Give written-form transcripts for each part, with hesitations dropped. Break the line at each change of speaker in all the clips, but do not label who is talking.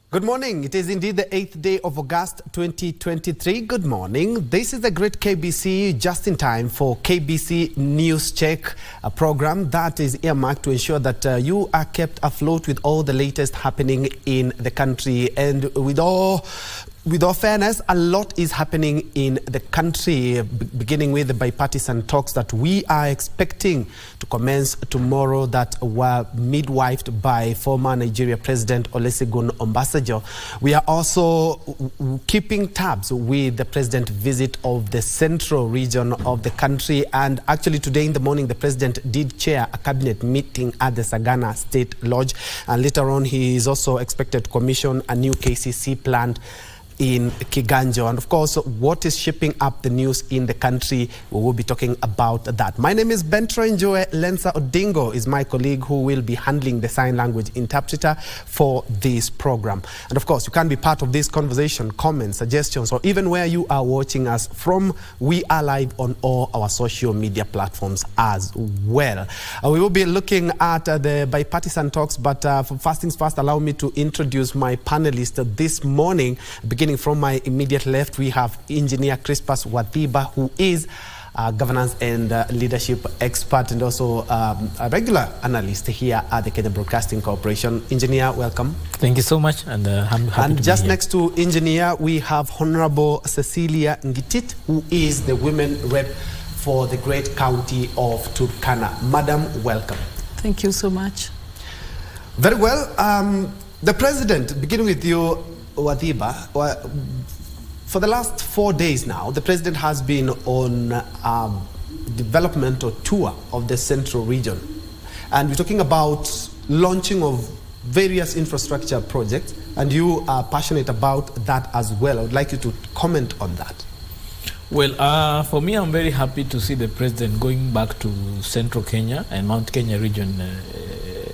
Good morning. It is indeed the 8th day of August 2023. Good morning. This is the great KBC just in time for KBC News Check, a program that is earmarked to ensure that you are kept afloat with all the latest happening in the country. And with all fairness, a lot is happening in the country, beginning with the bipartisan talks that we are expecting to commence tomorrow that were midwifed by former Nigeria President Olusegun Obasanjo. We are also keeping tabs with the president visit of the central region of the country. And actually today in the morning, the president did chair a cabinet meeting at the Sagana State Lodge. And later on, he is also expected to commission a new KCC plant in Kiganjo. And of course, what is shaping up the news in the country, we will be talking about that. My name is Njue. Lensa Odingo is my colleague who will be handling the sign language interpreter for this program. And of course, you can be part of this conversation, comments, suggestions, or even where you are watching us from. We are live on all our social media platforms as well. We will be looking at the bipartisan talks, but for first things first, allow me to introduce my panelists this morning. Beginning from my immediate left, we have Engineer Crispus Wathiba, who is a governance and leadership expert and also a regular analyst here at the Kenya Broadcasting Corporation. Engineer, welcome.
Thank you so much, and I'm happy to
just
be here.
Next to Engineer, we have Honorable Cecilia Ngitit, who is the women rep for the great county of Turkana. Madam, welcome.
Thank you so much.
Very well. The president, beginning with you, Wathiba, for the last 4 days now, the president has been on development or tour of the central region. And we're talking about launching of various infrastructure projects, and you are passionate about that as well. I would like you to comment on that.
Well, for me, I'm very happy to see the president going back to central Kenya and Mount Kenya region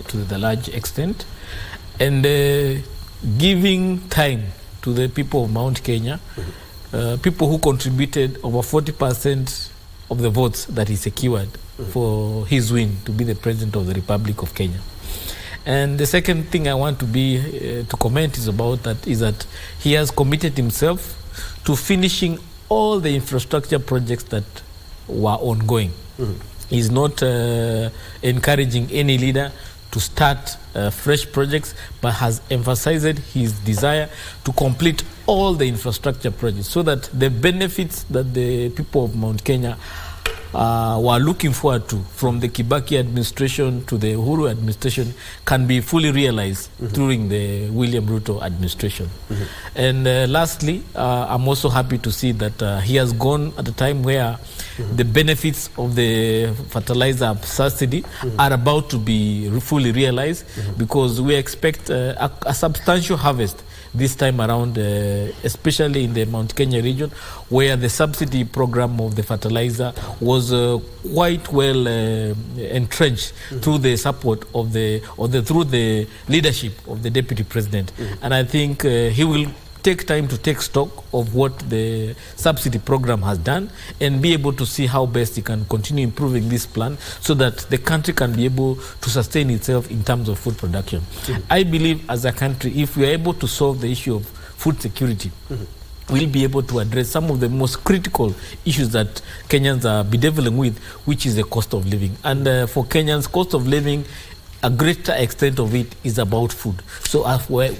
to the large extent, and giving time to the people of Mount Kenya, people who contributed over 40% of the votes that he secured for his win to be the president of the Republic of Kenya. And the second thing I want to comment is that he has committed himself to finishing all the infrastructure projects that were ongoing. He's not encouraging any leader to start fresh projects, but has emphasized his desire to complete all the infrastructure projects so that the benefits that the people of Mount Kenya were looking forward to, from the Kibaki administration to the Uhuru administration, can be fully realized during the William Ruto administration. And lastly, I'm also happy to see that he has gone at a time where the benefits of the fertilizer subsidy are about to be fully realized, because we expect a substantial harvest this time around, especially in the Mount Kenya region, where the subsidy program of the fertilizer was quite well entrenched through the support of through the leadership of the deputy president. And I think he will take time to take stock of what the subsidy program has done and be able to see how best he can continue improving this plan so that the country can be able to sustain itself in terms of food production. I believe as a country, if we are able to solve the issue of food security, we'll be able to address some of the most critical issues that Kenyans are bedeviling with, which is the cost of living. And for Kenyans, cost of living, a greater extent of it is about food. So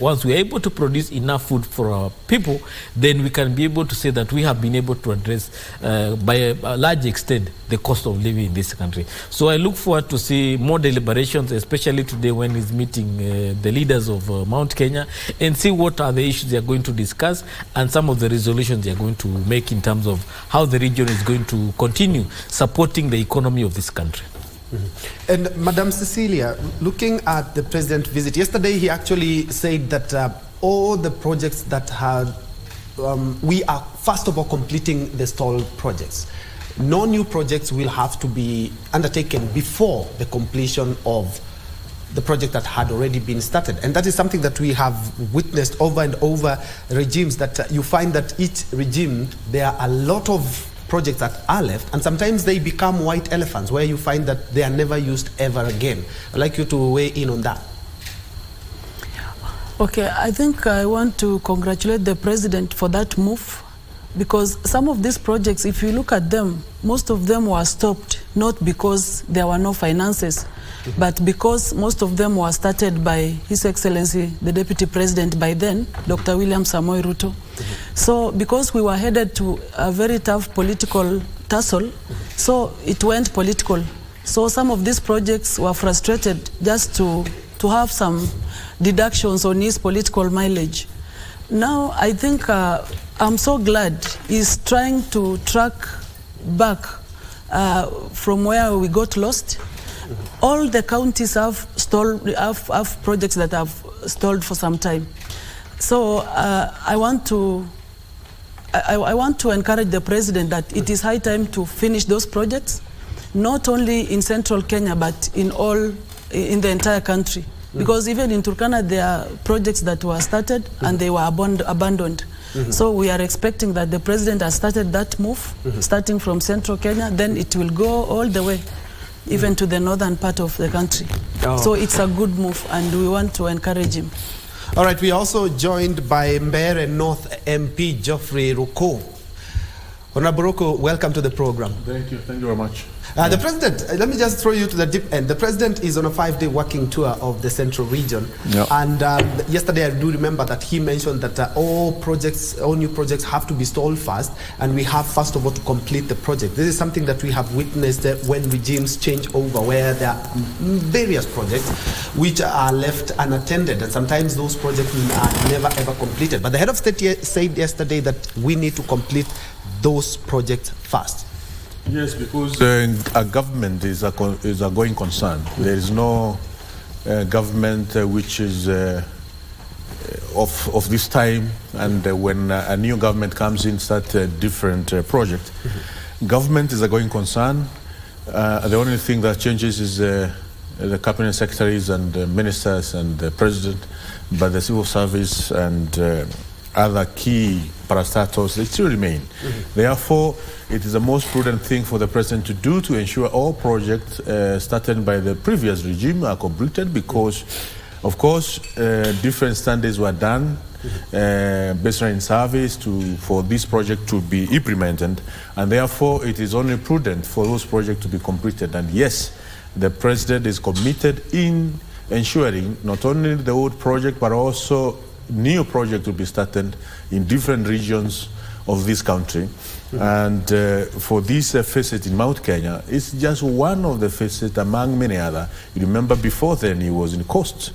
once we are able to produce enough food for our people, then we can be able to say that we have been able to address by a large extent the cost of living in this country. So I look forward to see more deliberations, especially today when he's meeting the leaders of Mount Kenya, and see what are the issues they are going to discuss and some of the resolutions they are going to make in terms of how the region is going to continue supporting the economy of this country.
And Madam Cecilia, looking at the president's visit, yesterday he actually said that all the projects that had, we are first of all completing the stalled projects. No new projects will have to be undertaken before the completion of the project that had already been started. And that is something that we have witnessed over and over regimes, that you find that each regime, there are a lot of projects that are left, and sometimes they become white elephants where you find that they are never used ever again. I'd like you to weigh in on that.
Okay, I think I want to congratulate the president for that move, because some of these projects, if you look at them, most of them were stopped, not because there were no finances, but because most of them were started by His Excellency, the Deputy President by then, Dr. William Samoei Ruto. So because we were headed to a very tough political tussle, so it went political. So some of these projects were frustrated just to have some deductions on his political mileage. Now, I think I'm so glad he's trying to track back from where we got lost. All the counties have projects that have stalled for some time. So I want to encourage the president that it is high time to finish those projects, not only in central Kenya, but in the entire country. Because even in Turkana, there are projects that were started and they were abandoned. So we are expecting that the president has started that move, starting from central Kenya, then it will go all the way, even to the northern part of the country. So it's a good move and we want to encourage him.
All right, we are also joined by Mbeere North MP Geoffrey Ruko. Honorable Ruko, welcome to the program.
Thank you very much.
The president, let me just throw you to the deep end. The president is on a 5-day working tour of the central region. Yep. And yesterday I do remember that he mentioned that all new projects have to be stalled first, and we have first of all to complete the project. This is something that we have witnessed when regimes change over, where there are various projects which are left unattended, and sometimes those projects are never ever completed. But the head of state said yesterday that we need to complete those projects first.
Yes, because a government is a going concern. There is no government which is of this time, and when a new government comes in, start a different project. Government is a going concern. The only thing that changes is the cabinet secretaries and ministers and the president, but the civil service and other key parastatals, they still remain. Therefore, it is the most prudent thing for the president to do to ensure all projects started by the previous regime are completed, because, of course, different standards were done baseline service for this project to be implemented, and therefore it is only prudent for those projects to be completed. And yes, the president is committed in ensuring not only the old project but also new project to be started in different regions of this country. And for this visit in Mount Kenya, it's just one of the visits among many other. You remember before then he was in Coast,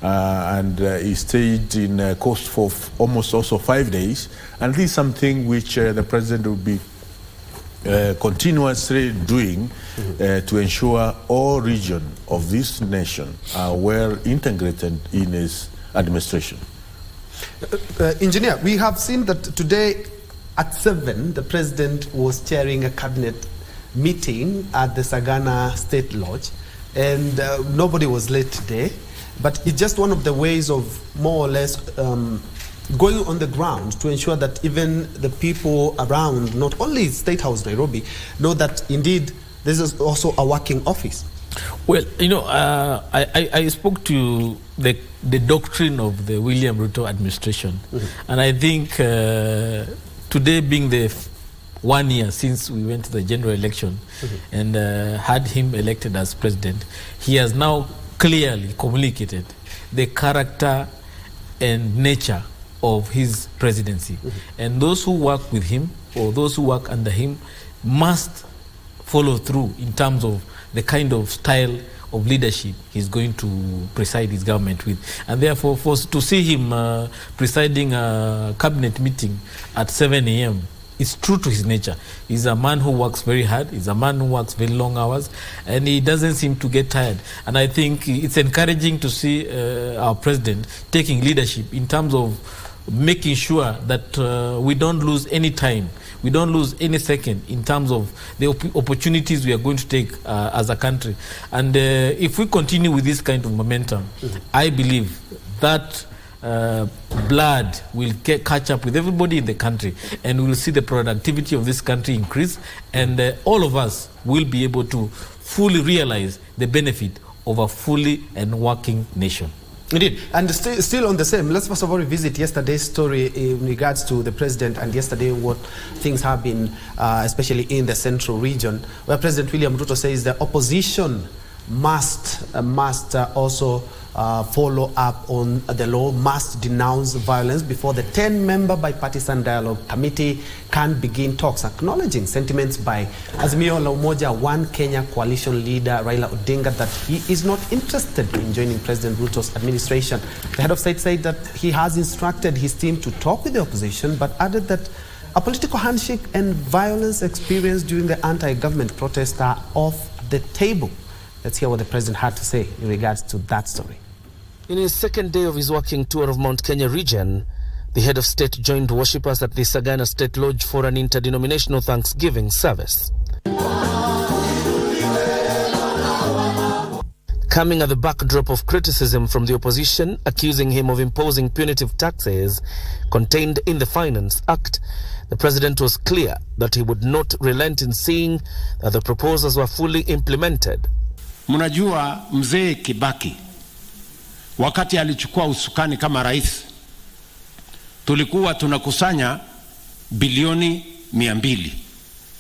and he stayed in Coast for almost also 5 days. And this is something which the president will be continuously doing to ensure all regions of this nation are well integrated in his administration.
Engineer, we have seen that today at 7, the president was chairing a cabinet meeting at the Sagana State Lodge, and nobody was late today, but it's just one of the ways of more or less going on the ground to ensure that even the people around, not only State House Nairobi, know that indeed this is also a working office.
Well, you know, I spoke to the doctrine of the William Ruto administration, and I think today being the 1 year since we went to the general election and had him elected as president, he has now clearly communicated the character and nature of his presidency. And those who work with him or those who work under him must follow through in terms of the kind of style of leadership he's going to preside his government with. And therefore, to see him presiding a cabinet meeting at 7 a.m. is true to his nature. He's a man who works very hard. He's a man who works very long hours, and he doesn't seem to get tired. And I think it's encouraging to see our president taking leadership in terms of making sure that we don't lose any time, we don't lose any second in terms of the opportunities we are going to take as a country. And if we continue with this kind of momentum, I believe that blood will catch up with everybody in the country, and we will see the productivity of this country increase, and all of us will be able to fully realize the benefit of a fully and working nation.
Indeed. And still on the same, let's first of all revisit yesterday's story in regards to the president and yesterday what things have been, especially in the central region, where President William Ruto says the opposition must also follow up on the law, must denounce violence before the 10-member bipartisan dialogue committee can begin talks, acknowledging sentiments by Azimio la Umoja One Kenya coalition leader Raila Odinga that he is not interested in joining President Ruto's administration. The head of state said that he has instructed his team to talk with the opposition, but added that a political handshake and violence experienced during the anti-government protests are off the table. Let's hear what the president had to say in regards to that story.
In his second day of his walking tour of Mount Kenya region, the head of state joined worshippers at the Sagana State Lodge for an interdenominational Thanksgiving service. Coming at the backdrop of criticism from the opposition, accusing him of imposing punitive taxes contained in the Finance Act, the president was clear that he would not relent in seeing that the proposals were fully implemented.
Mnajua mzee Kibaki wakati alichukua usukani kama rais, tulikuwa tunakusanya bilioni 200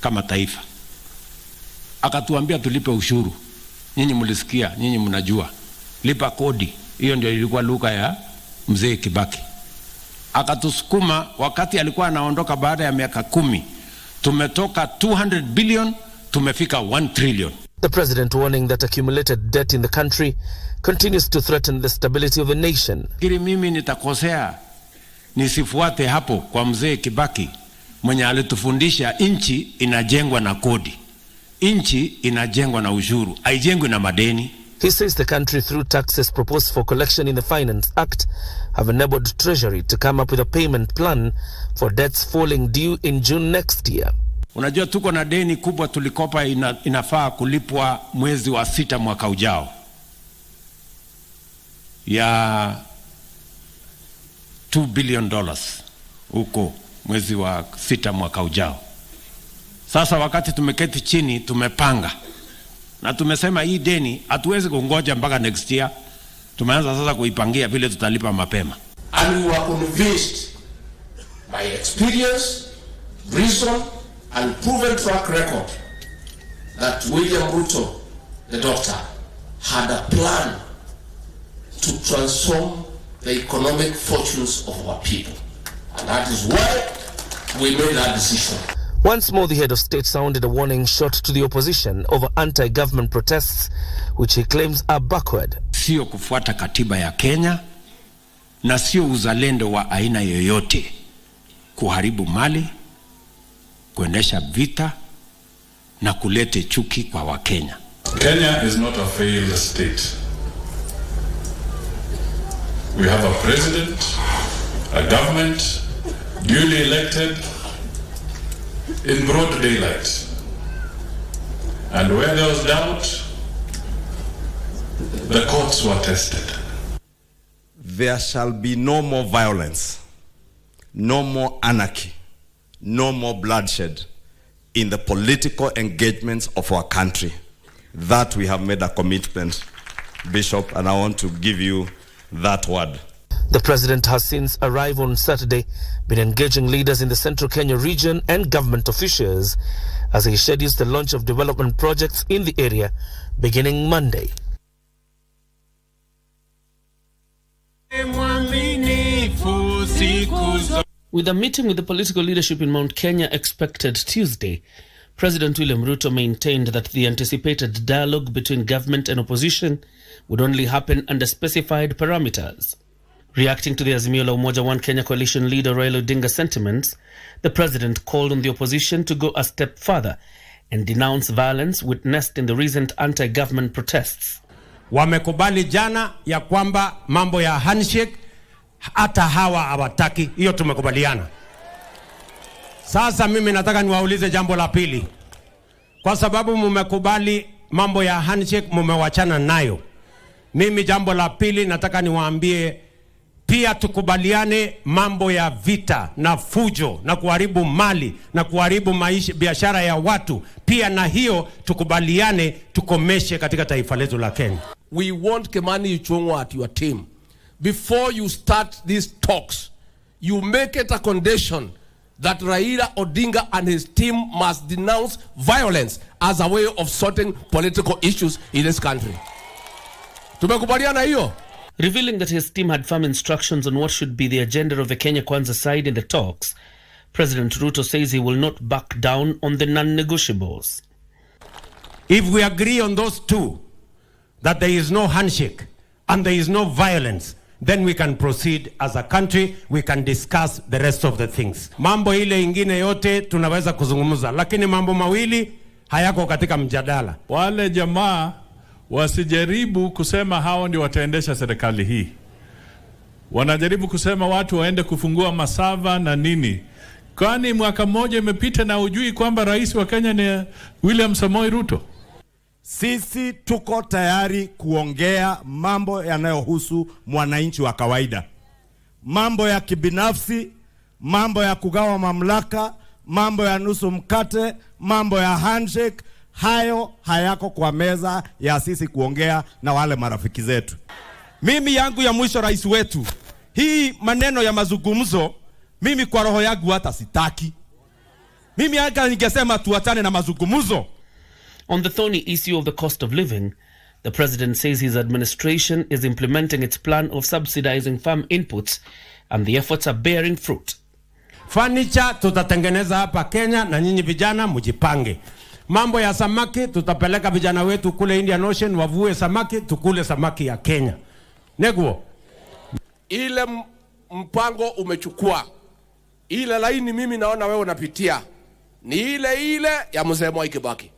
kama taifa. Akatuambia tulipe ushuru. Nyinyi mlisikia, nyinyi mnajua. Lipa kodi. Hiyo ndio ilikuwa lugha ya mzee Kibaki. Akatusukuma wakati alikuwa anaondoka baada ya miaka 10. Tumetoka 200 billion, tumefika 1 trillion.
The president warning that accumulated debt in the country continues to threaten the stability of the nation.
Kiri mimi nitakosea nisifuate hapo kwa mzee Kibaki mwenye alitufundisha nchi inajengwa na kodi. Nchi inajengwa na ushuru, haijengwi na madeni.
He says the country through taxes proposed for collection in the Finance Act have enabled Treasury to come up with a payment plan for debts falling due in June next year.
Unajua tuko na deni kubwa tulikopa inafaa kulipwa mwezi wa 6 mwaka ujao. Ya $2 billion huko mwezi wa 6 mwaka ujao. Sasa wakati tumeketi chini tumepanga na tumesema hii deni hatuwezi kungoja mpaka next year. Tumeanza sasa kuipangia vile tutalipa mapema.
And we were convinced by experience, reason and proven track record that William Ruto, the doctor, had a plan to transform the economic fortunes of our people. And that is why we made that decision.
Once more, the head of state sounded a warning shot to the opposition over anti-government protests, which he claims are backward.
Sio kufuata katiba ya Kenya, na sio uzalendo wa aina yoyote, kuharibu mali, kuendesha vita, na kulete chuki kwa Wakenya.
Kenya is not a failed state. We have a president, a government, duly elected, in broad daylight. And where there was doubt, the courts were tested.
There shall be no more violence, no more anarchy, no more bloodshed in the political engagements of our country. That we have made a commitment, Bishop, and I want to give you that word.
The president has since arrived on Saturday been engaging leaders in the central Kenya region and government officials as he schedules the launch of development projects in the area beginning Monday. With a meeting with the political leadership in Mount Kenya expected Tuesday, President William Ruto maintained that the anticipated dialogue between government and opposition would only happen under specified parameters. Reacting to the Azimio la Umoja One Kenya coalition leader Raila Odinga's sentiments, the president called on the opposition to go a step further and denounce violence witnessed in the recent anti-government protests.
Wamekubali jana ya kwamba mambo ya handshake hata hawa hawataki, hiyo tumekubaliana. Sasa mimi nataka niwaulize jambo la pili. Kwa sababu mmekubali mambo ya handshake, mmewachana nayo. Mimi jambo la pili nataka niwaambie pia tukubaliane mambo ya vita na fujo na kuharibu mali na kuharibu maisha biashara ya watu. Pia na hiyo tukubaliane tukomeshe katika taifa letu la Kenya.
We want Kimani Ichung'wa at your team
before you start these talks, you make it a condition that Raila Odinga and his team must denounce violence as a way of sorting political issues in this country. Tumekubaliana hiyo?
Revealing that his team had firm instructions on what should be the agenda of the Kenya Kwanza side in the talks, President Ruto says he will not back down on the non-negotiables.
If we agree on those two, that there is no handshake and there is no violence, then we can proceed as a country, we can discuss the rest of the things. Mambo ile ingine yote tunaweza kuzungumza, lakini mambo mawili hayako katika mjadala.
Wale jamaa wasijaribu kusema hao ndio wataendesha serikali hii. Wanajaribu kusema watu waende kufungua masava na nini. Kwani mwaka mmoja imepita na ujui kwamba rais wa Kenya ni William Samoei Ruto?
Sisi tuko tayari kuongea mambo yanayohusu mwananchi wa kawaida. Mambo ya kibinafsi, mambo ya kugawa mamlaka, mambo ya nusu mkate, mambo ya handshake, hayo hayako kwa meza ya sisi kuongea na wale marafiki zetu. Mimi yangu ya mwisho, rais wetu, hii maneno ya mazungumzo, mimi kwa roho yangu hata sitaki. Mimi hata ningesema tuachane na mazungumzo.
On the thorny issue of the cost of living, the president says his administration is implementing its plan of subsidizing farm inputs and the efforts are bearing fruit.
Furniture tutatengeneza hapa Kenya na nyinyi vijana mjipange. Mambo ya samaki tutapeleka vijana wetu kule Indian Ocean wavue samaki, tukule samaki ya Kenya. Neguo.
Ile mpango umechukua. Ile laini mimi naona wewe unapitia. Ni ile ya mzee Mwai Kibaki.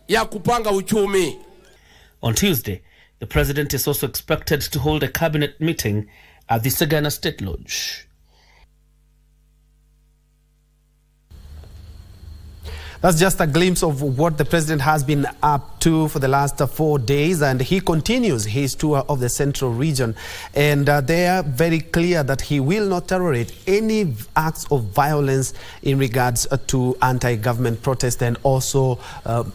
Ya kupanga uchumi.
On Tuesday, the president is also expected to hold a cabinet meeting at the Sagana State Lodge.
That's just a glimpse of what the president has been up to for the last 4 days, and he continues his tour of the central region, and they are very clear that he will not tolerate any acts of violence in regards to anti-government protest, and also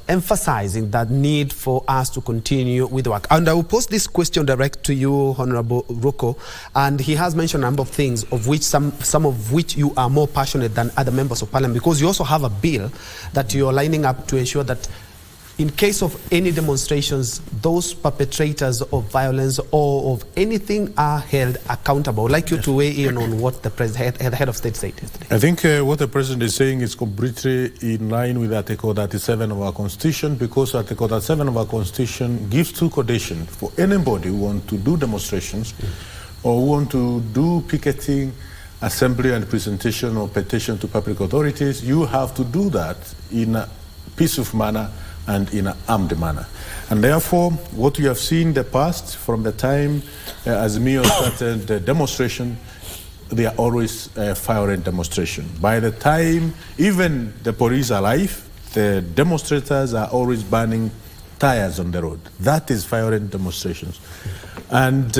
emphasizing that need for us to continue with the work. And I will post this question direct to you, Honorable Ruko, and he has mentioned a number of things, of which some of which you are more passionate than other members of parliament, because you also have a bill that you're lining up to ensure that in case of any demonstrations, those perpetrators of violence or of anything are held accountable. I'd like you to weigh in on what the head of state said yesterday.
I think what the president is saying is completely in line with Article 37 of our constitution, because Article 37 of our constitution gives two conditions for anybody who wants to do demonstrations or who want to do picketing, assembly and presentation or petition to public authorities. You have to do that in a peaceful manner and in an armed manner. And therefore, what you have seen in the past, from the time Azimio started the demonstration, they are always violent demonstration. By the time even the police arrive, the demonstrators are always burning tires on the road. That is violent demonstrations. And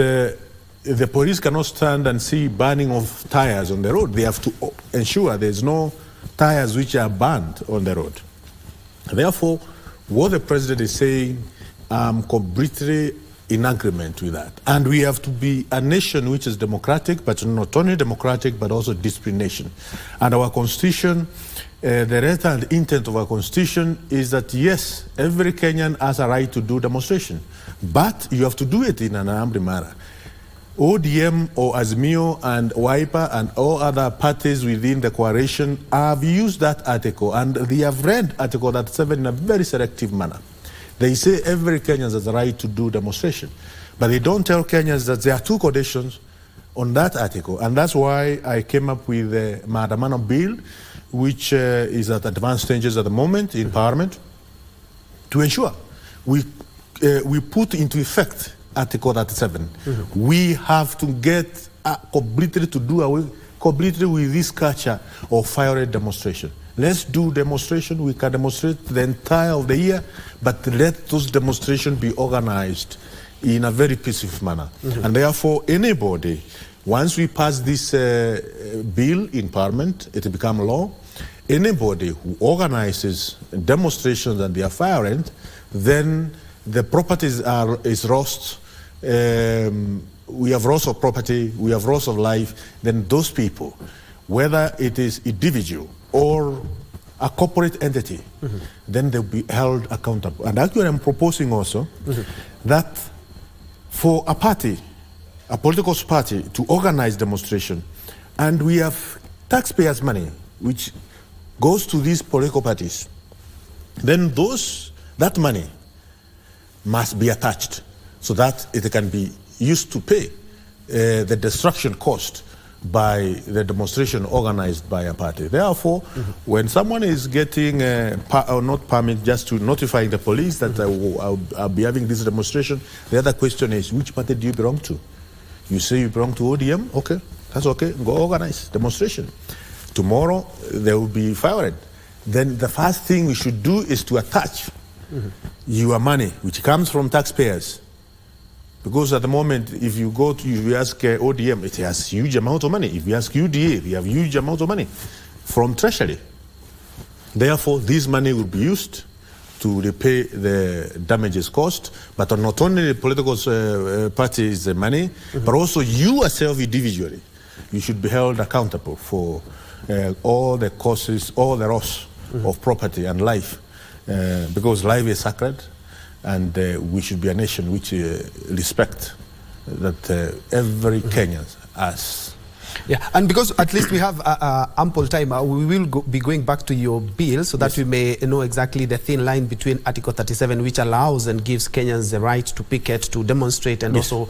the police cannot stand and see burning of tires on the road. They have to ensure there's no tires which are burned on the road. Therefore, what the president is saying, I'm completely in agreement with that. And we have to be a nation which is democratic, but not only democratic, but also disciplined nation. And our constitution, the letter and intent of our constitution is that, yes, every Kenyan has a right to do demonstration, but you have to do it in an armed manner. ODM or Azimio and Wiper and all other parties within the coalition have used that article, and they have read Article 37 in a very selective manner. They say every Kenyan has a right to do demonstration, but they don't tell Kenyans that there are two conditions on that article, and that's why I came up with the Maandamano bill, which is at advanced stages at the moment in Parliament, to ensure we put into effect Article 37. We have to get completely to do away completely with this culture of violent demonstration. Let's do demonstration. We can demonstrate the entire of the year, but let those demonstrations be organized in a very peaceful manner. And therefore, anybody, once we pass this bill in Parliament, it will become law. Anybody who organizes demonstrations and they are violent, then the properties is lost we have loss of property, we have loss of life, then those people, whether it is individual or a corporate entity, then they'll be held accountable. And actually I'm proposing also that for a party, a political party, to organize demonstration, and we have taxpayers' money, which goes to these political parties, then that money must be attached so that it can be used to pay the destruction cost by the demonstration organized by a party. Therefore, when someone is getting or not permit just to notify the police that I'll be having this demonstration, the other question is, which party do you belong to? You say you belong to ODM? Okay, that's okay. Go organize demonstration. Tomorrow, they will be fired. Then the first thing we should do is to attach your money, which comes from taxpayers. Because at the moment, if you ask ODM, it has huge amount of money. If you ask UDA, we have huge amount of money from Treasury. Therefore, this money will be used to repay the damages cost, but not only the political parties' money, but also you yourself individually. You should be held accountable for all the costs, all the loss of property and life, because life is sacred. And we should be a nation which respect that every Kenyan has.
Yeah, and because at least we have ample time, we will be going back to your bill so that we may know exactly the thin line between Article 37, which allows and gives Kenyans the right to picket, to demonstrate, and also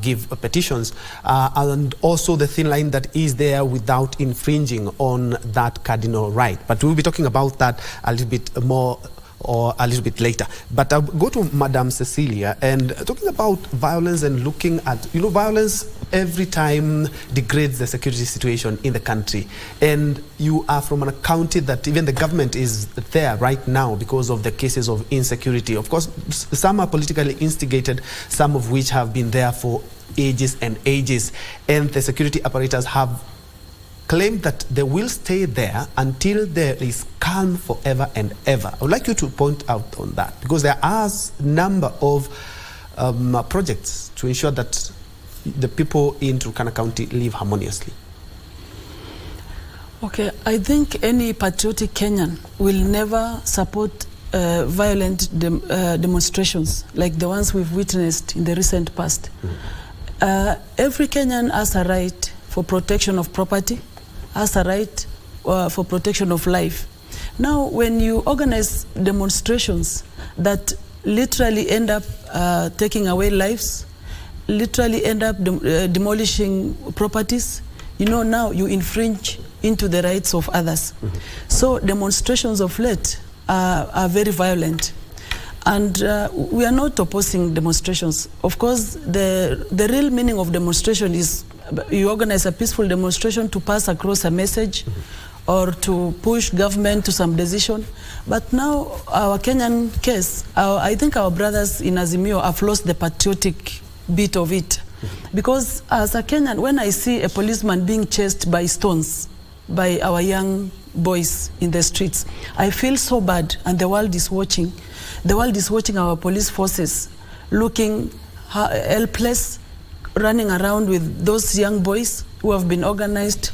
give petitions, and also the thin line that is there without infringing on that cardinal right. But we'll be talking about that a little bit more or a little bit later. But I'll go to Madam Cecilia, and talking about violence and looking at, violence every time degrades the security situation in the country. And you are from a county that even the government is there right now because of the cases of insecurity. Of course, some are politically instigated, some of which have been there for ages and ages. And the security apparatus have claim that they will stay there until there is calm forever and ever. I would like you to point out on that, because there are a number of projects to ensure that the people in Turkana County live harmoniously.
Okay, I think any patriotic Kenyan will never support violent demonstrations like the ones we've witnessed in the recent past. Every Kenyan has a right for protection of property, has a right for protection of life. Now, when you organize demonstrations that literally end up taking away lives, literally end up demolishing properties, now you infringe into the rights of others. So demonstrations of late are very violent. And we are not opposing demonstrations. Of course, the real meaning of demonstration is you organize a peaceful demonstration to pass across a message or to push government to some decision. But now our Kenyan case, I think our brothers in Azimio have lost the patriotic bit of it. Because as a Kenyan, when I see a policeman being chased by stones by our young boys in the streets, I feel so bad, and the world is watching. The world is watching our police forces looking helpless, running around with those young boys who have been organized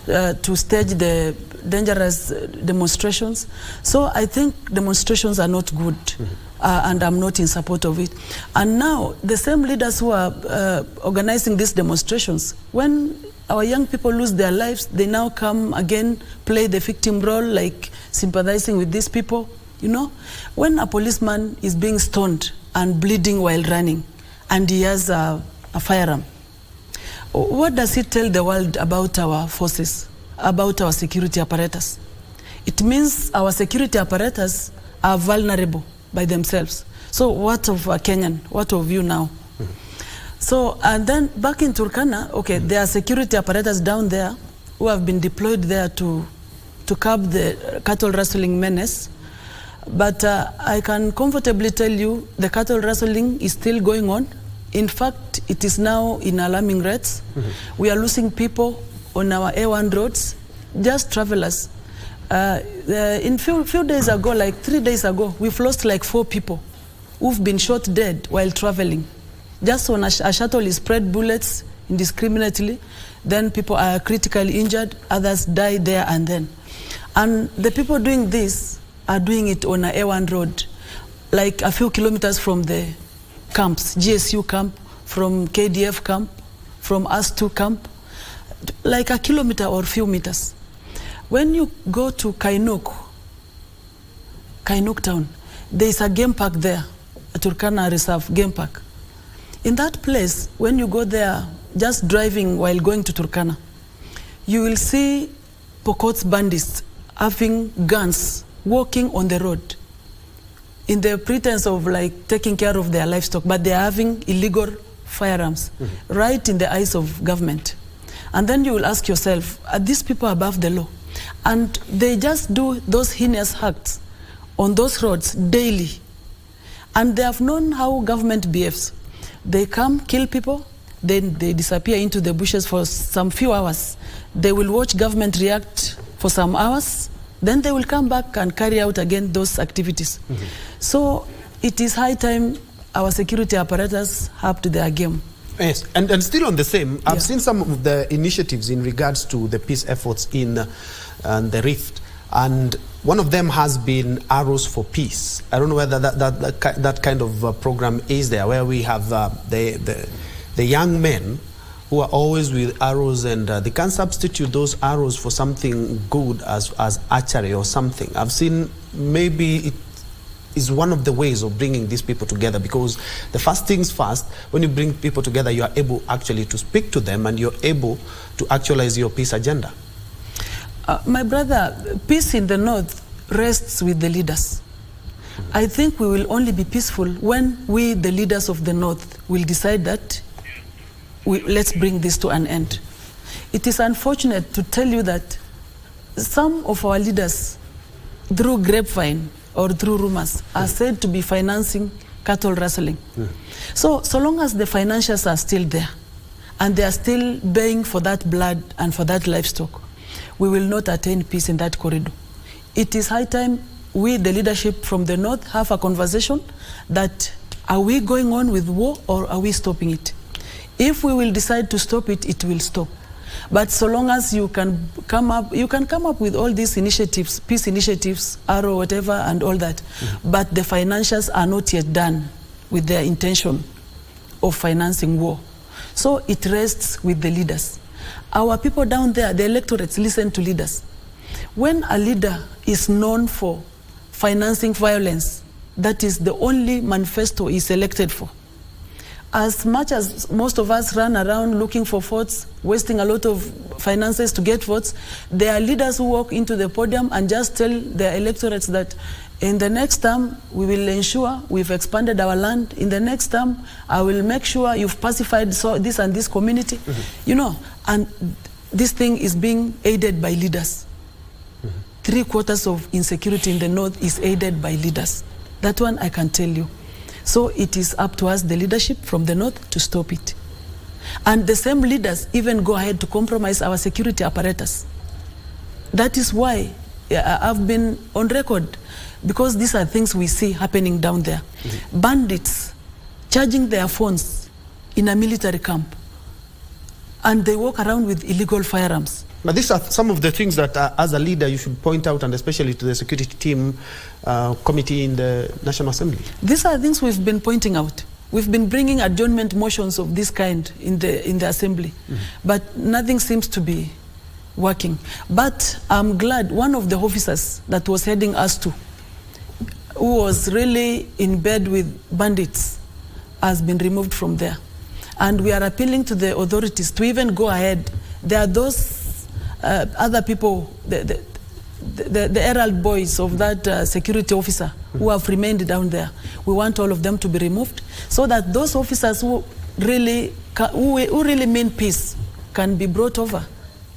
to stage the dangerous demonstrations. So I think demonstrations are not good, and I'm not in support of it. And now the same leaders who are organizing these demonstrations, when our young people lose their lives, they now come again, play the victim role, like sympathizing with these people. When a policeman is being stoned and bleeding while running, and he has a firearm, what does it tell the world about our forces, about our security apparatus? It means our security apparatus are vulnerable by themselves. So what of a Kenyan? What of you now? So, and then back in Turkana, okay, there are security apparatus down there who have been deployed there to curb the cattle rustling menace. But I can comfortably tell you the cattle rustling is still going on. In fact, it is now in alarming rates. We are losing people on our A1 roads, just travelers. In few days ago, like 3 days ago, we've lost like 4 people who've been shot dead while traveling. Just when a shuttle is spread bullets indiscriminately, then people are critically injured, others die there and then. And the people doing this are doing it on a A1 road, like a few kilometers from the camps, GSU camp, from KDF camp, from US2 camp, like a kilometer or few meters. When you go to Kainuk town, there is a game park there, a Turkana Reserve game park. In that place, when you go there, just driving while going to Turkana, you will see Pokot's bandits having guns, walking on the road in the pretense of like taking care of their livestock, but they are having illegal firearms right in the eyes of government. And then you will ask yourself, are these people above the law? And they just do those heinous acts on those roads daily. And they have known how government behaves. They come, kill people, then they disappear into the bushes for some few hours. They will watch government react for some hours, then they will come back and carry out again those activities. So it is high time our security apparatus up to their game.
Yes, and still on the same, I've seen some of the initiatives in regards to the peace efforts in the Rift, and one of them has been Arrows for Peace. I don't know whether that kind of program is there, where we have the young men who are always with arrows, and they can substitute those arrows for something good as archery or something. I've seen maybe it is one of the ways of bringing these people together, because the first things first, when you bring people together, you are able actually to speak to them and you're able to actualize your peace agenda.
My brother, peace in the North rests with the leaders. I think we will only be peaceful when we, the leaders of the North, will decide that let's bring this to an end. It is unfortunate to tell you that some of our leaders, through grapevine or through rumors, are said to be financing cattle rustling. So long as the financials are still there and they are still baying for that blood and for that livestock, we will not attain peace in that corridor. It is high time we, the leadership from the North, have a conversation that are we going on with war or are we stopping it? If we will decide to stop it, it will stop. But so long as you can come up with all these initiatives, peace initiatives, Arrow, whatever, and all that, but the financials are not yet done with their intention of financing war. So it rests with the leaders. Our people down there, the electorates, listen to leaders. When a leader is known for financing violence, that is the only manifesto he's elected for. As much as most of us run around looking for votes, wasting a lot of finances to get votes, there are leaders who walk into the podium and just tell their electorates that in the next term, we will ensure we've expanded our land. In the next term, I will make sure you've pacified this and this community. You know, and this thing is being aided by leaders. 3/4 of insecurity in the North is aided by leaders. That one I can tell you. So it is up to us, the leadership from the North, to stop it. And the same leaders even go ahead to compromise our security apparatus. That is why I've been on record, because these are things we see happening down there. Bandits charging their phones in a military camp, and they walk around with illegal firearms.
But these are some of the things that, as a leader, you should point out, and especially to the security team committee in the National Assembly.
These are things we've been pointing out. We've been bringing adjournment motions of this kind in the Assembly, but nothing seems to be working. But I'm glad one of the officers that was heading us to, who was really in bed with bandits, has been removed from there. And we are appealing to the authorities to even go ahead. There are those other people, the herald boys of that security officer who have remained down there. We want all of them to be removed so that those officers who really mean peace can be brought over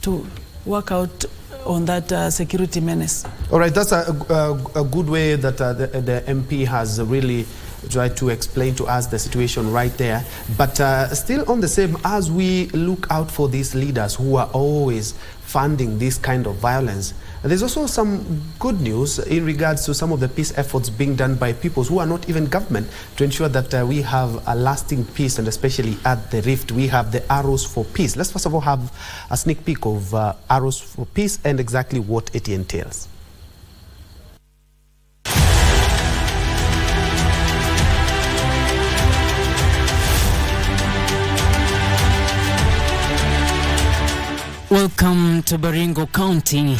to work out on that security menace.
All right, that's a good way that the MP has really try to explain to us the situation right there. But still on the same, as we look out for these leaders who are always funding this kind of violence, there's also some good news in regards to some of the peace efforts being done by peoples who are not even government to ensure that we have a lasting peace, and especially at the Rift, we have the Arrows for Peace. Let's first of all have a sneak peek of Arrows for Peace and exactly what it entails.
Welcome to Baringo County,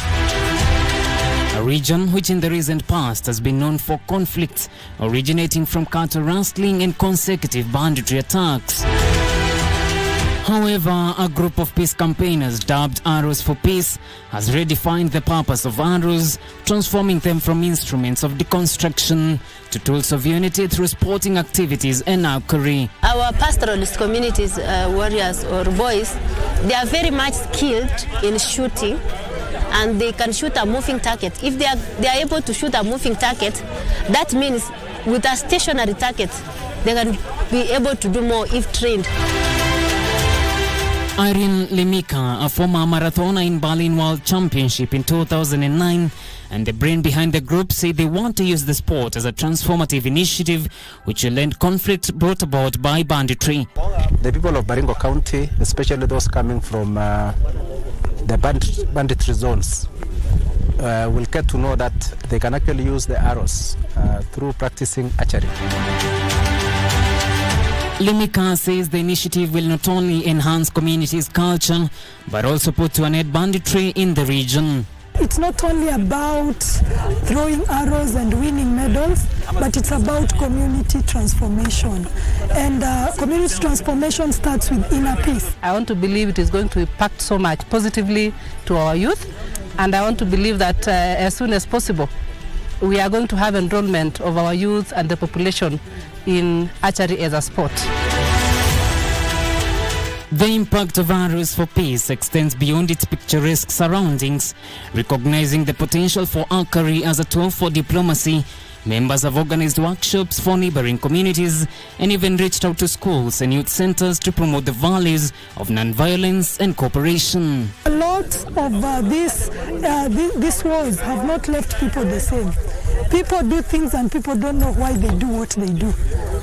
a region which in the recent past has been known for conflicts originating from cattle rustling and consecutive banditry attacks. However, a group of peace campaigners dubbed Arrows for Peace has redefined the purpose of arrows, transforming them from instruments of deconstruction to tools of unity through sporting activities and archery.
Our pastoralist communities, warriors or boys, they are very much skilled in shooting, and they can shoot a moving target. If they are able to shoot a moving target, that means with a stationary target, they can be able to do more if trained.
Irene Limika, a former marathoner in Berlin World Championship in 2009, and the brain behind the group, say they want to use the sport as a transformative initiative which will end conflict brought about by banditry.
The people of Baringo County, especially those coming from the banditry zones, will get to know that they can actually use the arrows through practicing archery.
Limika says the initiative will not only enhance communities' culture, but also put to an end banditry in the region.
It's not only about throwing arrows and winning medals, but it's about community transformation. And community transformation starts with inner peace.
I want to believe it is going to impact so much positively to our youth, and I want to believe that as soon as possible, we are going to have enrollment of our youth and the population in archery as a sport.
The impact of Arrows for Peace extends beyond its picturesque surroundings. Recognizing the potential for archery as a tool for diplomacy, members have organized workshops for neighboring communities and even reached out to schools and youth centers to promote the values of non-violence and cooperation.
A lot of these wars have not left people the same. People do things and people don't know why they do what they do.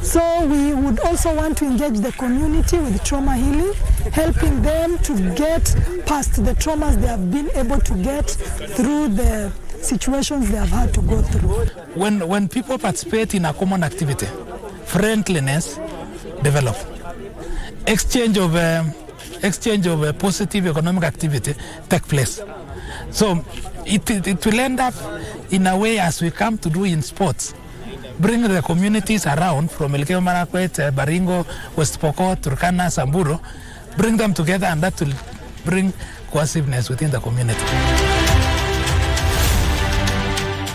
So we would also want to engage the community with trauma healing, helping them to get past the traumas they have been able to get through the situations they have had to go through.
When people participate in a common activity, friendliness develops. Exchange of positive economic activity take place. So it will end up in a way as we come to do in sports. Bring the communities around from Elgeyo Marakwet, Baringo, West Pokot, Turkana, Samburu, bring them together, and that will bring cohesiveness within the community.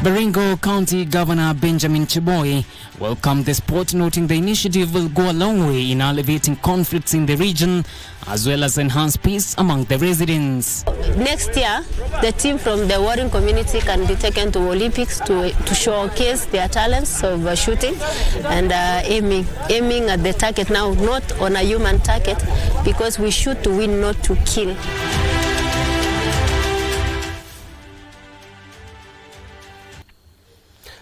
Baringo County Governor Benjamin Chiboi welcomed the sport, noting the initiative will go a long way in alleviating conflicts in the region as well as enhance peace among the residents.
Next year, the team from the warring community can be taken to Olympics to showcase their talents of shooting and aiming at the target now, not on a human target, because we shoot to win, not to kill.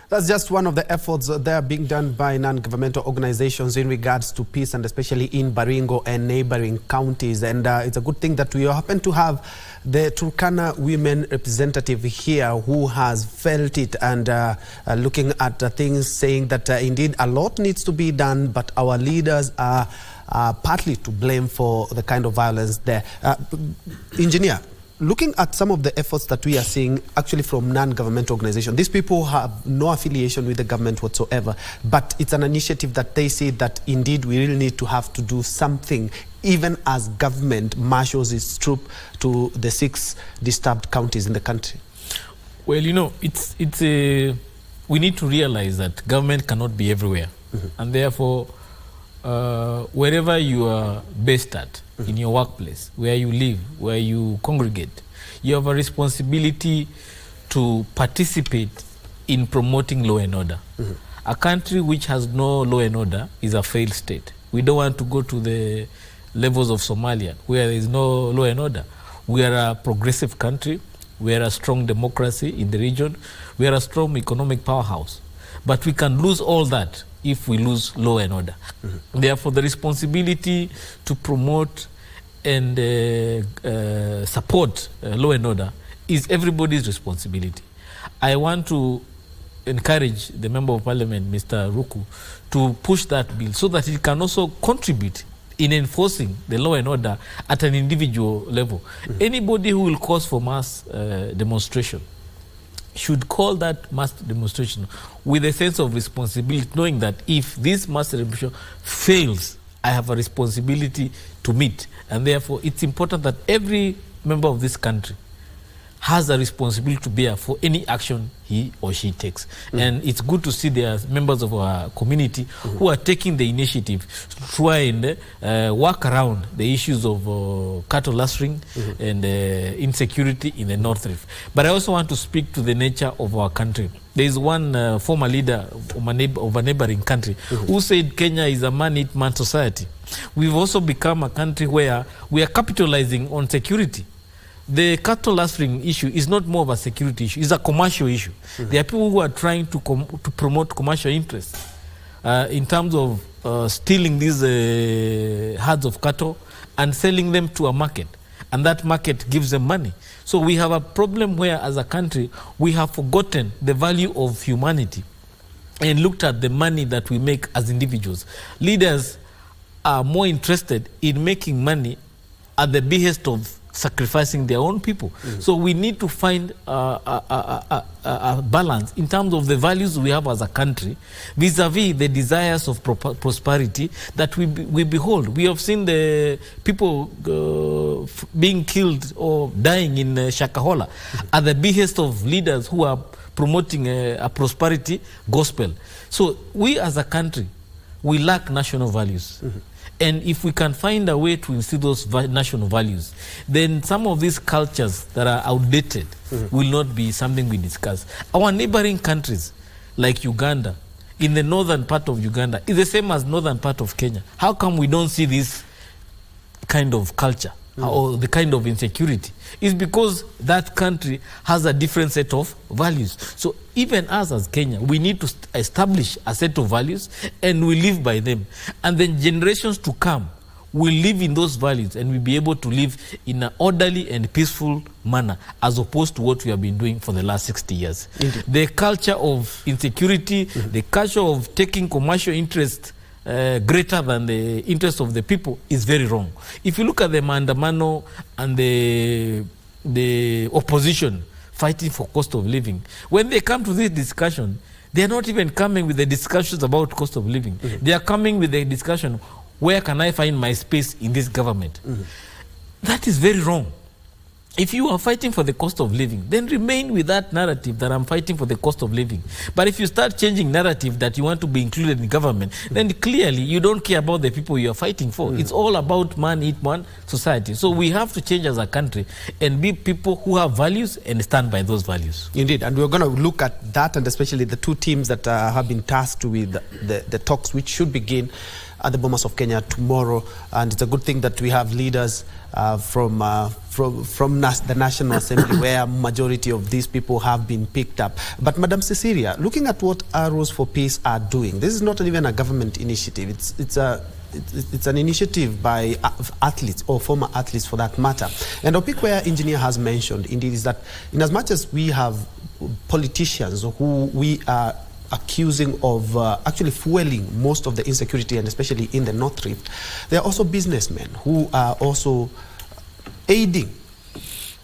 That's just one of the efforts that are being done by non-governmental organizations in regards to peace, and especially in Baringo and neighboring counties. And it's a good thing that we happen to have the Turkana women representative here who has felt it and looking at things, saying that indeed a lot needs to be done, but our leaders are partly to blame for the kind of violence there. Engineer, looking at some of the efforts that we are seeing actually from non-governmental organizations, these people have no affiliation with the government whatsoever, but it's an initiative that they say that indeed we really need to have to do something, even as government marshals its troop to the 6 disturbed counties in the country.
Well, you know, we need to realize that government cannot be everywhere. And therefore, wherever you are based at, in your workplace, where you live, where you congregate, you have a responsibility to participate in promoting law and order. A country which has no law and order is a failed state. We don't want to go to the levels of Somalia, where there is no law and order. We are a progressive country. We are a strong democracy in the region. We are a strong economic powerhouse. But we can lose all that if we lose law and order. Therefore, the responsibility to promote and support law and order is everybody's responsibility. I want to encourage the Member of Parliament, Mr. Ruku, to push that bill so that it can also contribute in enforcing the law and order at an individual level. Anybody who will cause for mass demonstration should call that mass demonstration with a sense of responsibility, knowing that if this mass demonstration fails, I have a responsibility to meet. And therefore, it's important that every member of this country has a responsibility to bear for any action he or she takes. And it's good to see there are members of our community who are taking the initiative to try and work around the issues of cattle lustering and insecurity in the North Rift. But I also want to speak to the nature of our country. There is one former leader of a neighboring country who said Kenya is a man-eat-man society. We've also become a country where we are capitalizing on security. The cattle lustering issue is not more of a security issue, it's a commercial issue. There are people who are trying to promote commercial interests in terms of stealing these herds of cattle and selling them to a market. And that market gives them money. So we have a problem where, as a country, we have forgotten the value of humanity and looked at the money that we make as individuals. Leaders are more interested in making money at the behest of sacrificing their own people. So we need to find a balance in terms of the values we have as a country vis-a-vis the desires of prosperity that we behold. We have seen the people being killed or dying in Shakahola at the behest of leaders who are promoting a prosperity gospel. So we as a country, we lack national values. And if we can find a way to instill those national values, then some of these cultures that are outdated will not be something we discuss. Our neighboring countries, like Uganda, in the northern part of Uganda, is the same as northern part of Kenya. How come we don't see this kind of culture or the kind of insecurity? It's because that country has a different set of values. So even us as Kenya, we need to establish a set of values and we live by them. And then generations to come will live in those values and we'll be able to live in an orderly and peaceful manner as opposed to what we have been doing for the last 60 years. The culture of insecurity, the culture of taking commercial interest greater than the interest of the people is very wrong. If you look at the Maandamano and the opposition fighting for cost of living, when they come to this discussion, they are not even coming with the discussions about cost of living. They are coming with the discussion, where can I find my space in this government? That is very wrong. If you are fighting for the cost of living, then remain with that narrative that I'm fighting for the cost of living. But if you start changing narrative that you want to be included in government, then clearly you don't care about the people you are fighting for. It's all about man-eat-man society. So we have to change as a country and be people who have values and stand by those values.
Indeed, and we're going to look at that, and especially the two teams that have been tasked with the talks, which should begin at the Bomas of Kenya tomorrow. And it's a good thing that we have leaders from the National Assembly, where majority of these people have been picked up. But Madam Cecilia, looking at what Arrows for Peace are doing, this is not even a government initiative. It's an initiative by athletes or former athletes, for that matter. And a pick where engineer has mentioned, indeed, is that in as much as we have politicians who we are accusing of actually fueling most of the insecurity, and especially in the North Rift, there are also businessmen who are also aiding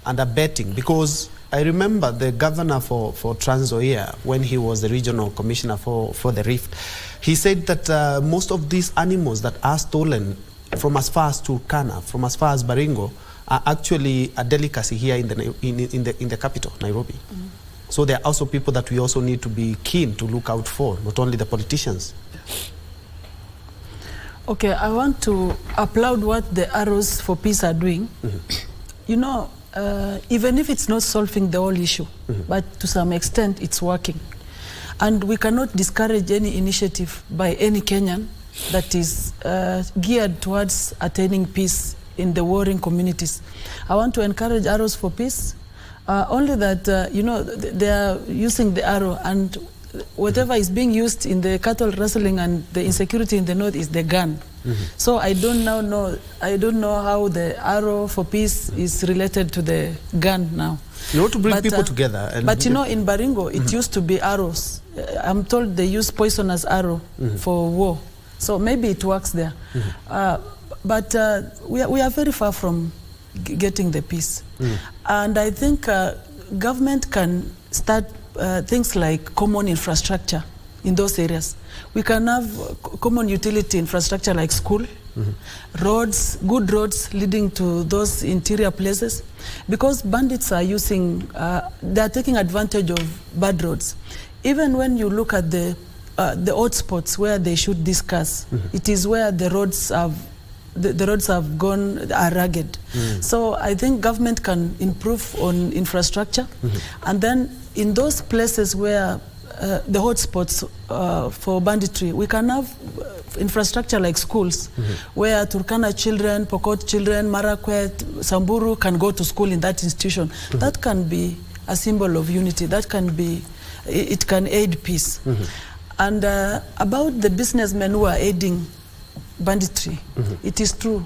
and abetting. Because I remember the governor for Trans Nzoia, when he was the regional commissioner for the Rift, he said that most of these animals that are stolen from as far as Turkana, from as far as Baringo, are actually a delicacy here in the capital, Nairobi. So there are also people that we also need to be keen to look out for, not only the politicians.
Okay, I want to applaud what the Arrows for Peace are doing. You know, even if it's not solving the whole issue, but to some extent it's working. And we cannot discourage any initiative by any Kenyan that is geared towards attaining peace in the warring communities. I want to encourage Arrows for Peace, only that, you know, they are using the arrow, and whatever is being used in the cattle rustling and the insecurity in the north is the gun. So I don't know how the Arrow for Peace is related to the gun now.
You want to bring people together. And
but you know, in Baringo, it used to be arrows. I'm told they use poison as arrow for war. So maybe it works there. But we are very far from getting the peace. And I think government can start things like common infrastructure in those areas. We can have common utility infrastructure like school, roads, good roads leading to those interior places, because bandits are using, they are taking advantage of bad roads. Even when you look at the odd spots where they shoot these cars, it is where the roads have are rugged. So I think government can improve on infrastructure, and then in those places where the hotspots for banditry, we can have infrastructure like schools, where Turkana children, Pokot children, Marakwet, Samburu can go to school in that institution. That can be a symbol of unity. That can be, it can aid peace. And about the businessmen who are aiding banditry, it is true.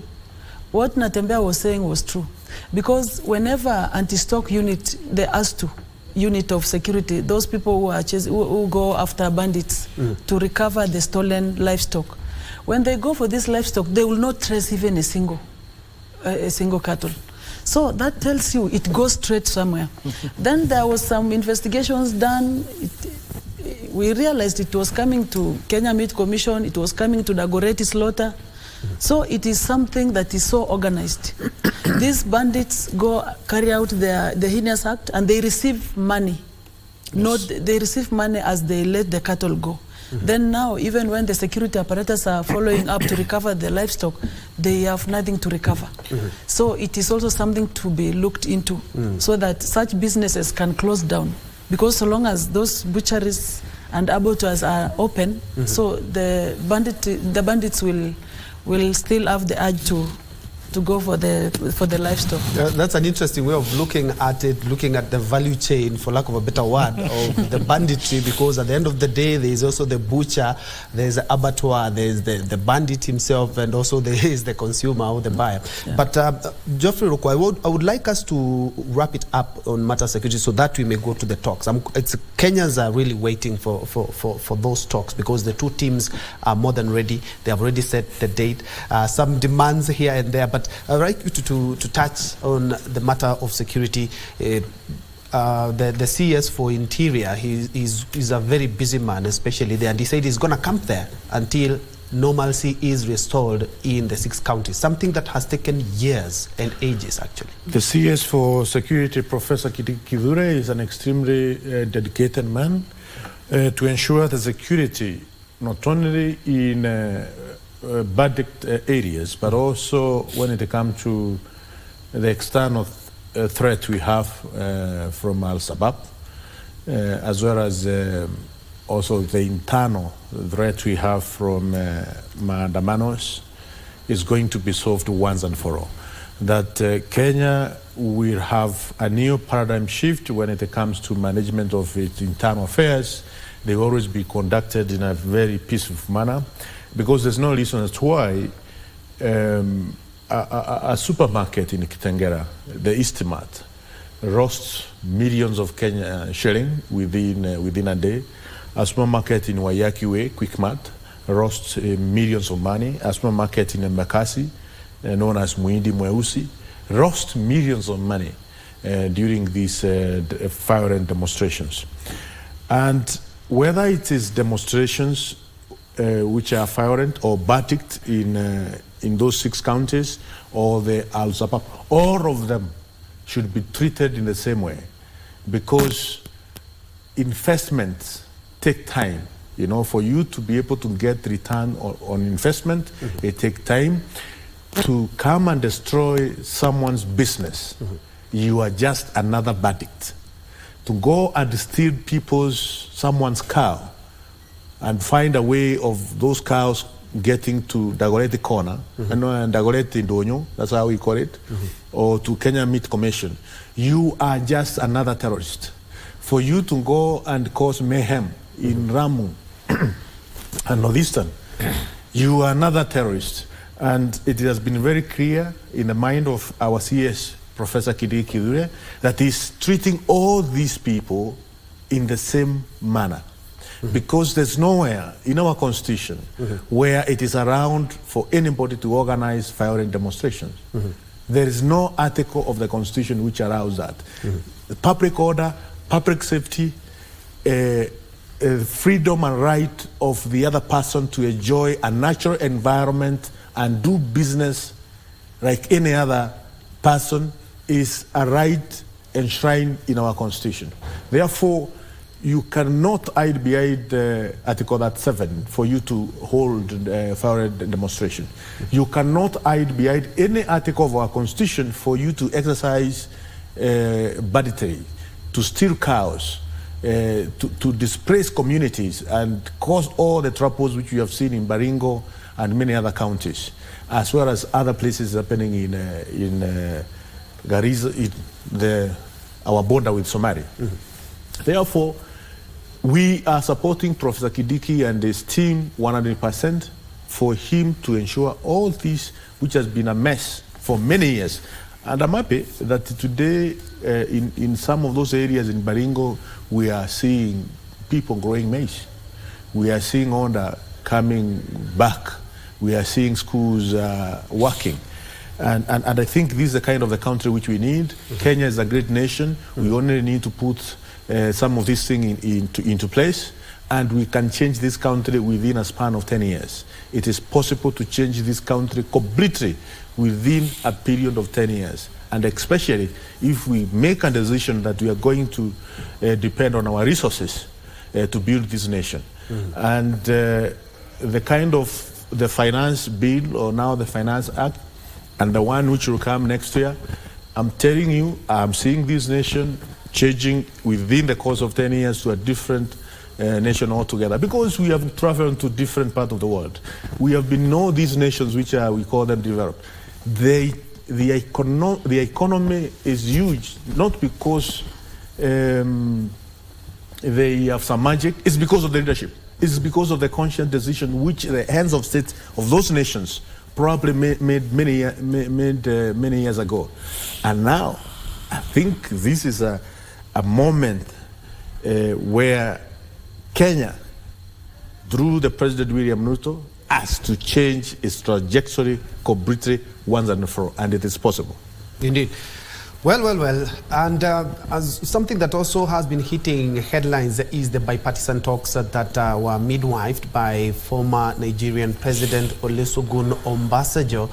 What Natembea was saying was true. Because whenever anti-stock unit, the ASTU unit of security, those people who are who go after bandits to recover the stolen livestock, when they go for this livestock, they will not trace even a single cattle. So that tells you it goes straight somewhere. Then there was some investigations done. We realized it was coming to Kenya Meat Commission, it was coming to Dagoretti Slaughter. So it is something that is so organized. These bandits go carry out the heinous act, and they receive money. They receive money as they let the cattle go. Then now, even when the security apparatus are following up to recover the livestock, they have nothing to recover. So it is also something to be looked into, so that such businesses can close down. Because so long as those butcheries and abattoirs are open, so the bandits will still have the urge to go for the livestock.
That's an interesting way of looking at it, looking at the value chain, for lack of a better word, of the banditry, because at the end of the day, there is also the butcher, there's the abattoir, there's the bandit himself, and also there is the consumer or the buyer. Yeah. But Geoffrey Roko, I would like us to wrap it up on matter security so that we may go to the talks. Kenyans are really waiting for those talks, because the two teams are more than ready. They have already set the date. Some demands here and there, but I'd like you to touch on the matter of security. The CS for Interior, he's a very busy man, especially there, and he said he's going to camp there until normalcy is restored in the 6 counties, something that has taken years and ages, actually.
The CS for Security, Professor Kidure, is an extremely dedicated man to ensure the security, not only in bandit areas, but also when it comes to the external threat we have from Al-Shabaab, as well as also the internal threat we have from Maandamanos, is going to be solved once and for all. That Kenya will have a new paradigm shift when it comes to management of its internal affairs. They will always be conducted in a very peaceful manner, because there's no reason as to why a supermarket in Kitengera, the Eastmart, roasts millions of Kenya shilling within a day. A supermarket in Wayakiwe, Quickmart, roasts millions of money. A supermarket in Mbakasi, known as Muindi Mweusi, roasts millions of money during these violent demonstrations. And whether it is demonstrations which are violent or verdict in those 6 counties, or the Al-Shabaab, all of them should be treated in the same way, because investments take time. You know, for you to be able to get return on investment, it takes time. To come and destroy someone's business, you are just another verdict. to go and steal someone's cow and find a way of those cows getting to Dagoretti Corner, and Dagoretti Ndonyo, that's how we call it, or to Kenya Meat Commission, you are just another terrorist. For you to go and cause mayhem in Ramu and Northeastern, you are another terrorist. And it has been very clear in the mind of our CS, Professor Njue, that he's treating all these people in the same manner. Because there's nowhere in our constitution where it is around for anybody to organize violent demonstrations. There is no article of the constitution which allows that. Public order, public safety, freedom and right of the other person to enjoy a natural environment and do business like any other person is a right enshrined in our constitution. Therefore, you cannot hide behind Article 7 for you to hold violent demonstration. You cannot hide behind any article of our constitution for you to exercise banditry, to steal cows, to displace communities and cause all the troubles which we have seen in Baringo and many other counties, as well as other places happening in Garissa, our border with Somalia. Therefore, we are supporting Professor Kidiki and his team 100% for him to ensure all this, which has been a mess for many years. And I'm happy that today, in some of those areas in Baringo, we are seeing people growing maize. We are seeing order coming back. We are seeing schools working. And I think this is the kind of the country which we need. Kenya is a great nation. We only need to put some of these things into place, and we can change this country within a span of 10 years. It is possible to change this country completely within a period of 10 years. And especially if we make a decision that we are going to depend on our resources to build this nation. And the kind of the finance bill, or now the Finance Act, and the one which will come next year, I'm telling you, I'm seeing this nation changing within the course of 10 years to a different nation altogether, because we have traveled to different parts of the world. We have been all these nations which are, we call them developed. The economy is huge, not because they have some magic, it's because of the leadership. It's because of the conscious decision which the hands of state of those nations probably made many years ago. And now, I think this is a moment where Kenya, through the President William Ruto, has to change its trajectory completely once and for all, and it is possible.
Indeed. Well. And as something that also has been hitting headlines is the bipartisan talks that were midwifed by former Nigerian President Olusegun Obasanjo.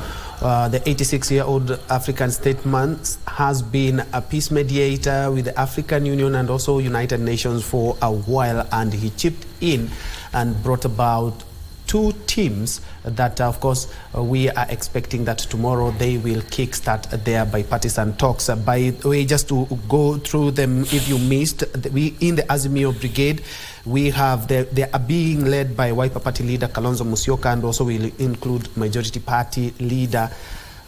The 86-year-old African statesman has been a peace mediator with the African Union and also United Nations for a while, and he chipped in and brought about two teams that, of course, we are expecting that tomorrow they will kickstart their bipartisan talks. By the way, just to go through them, if you missed, we in the Azimio Brigade, we have they are being led by Wiper Party leader Kalonzo Musyoka, and also will include Majority Party leader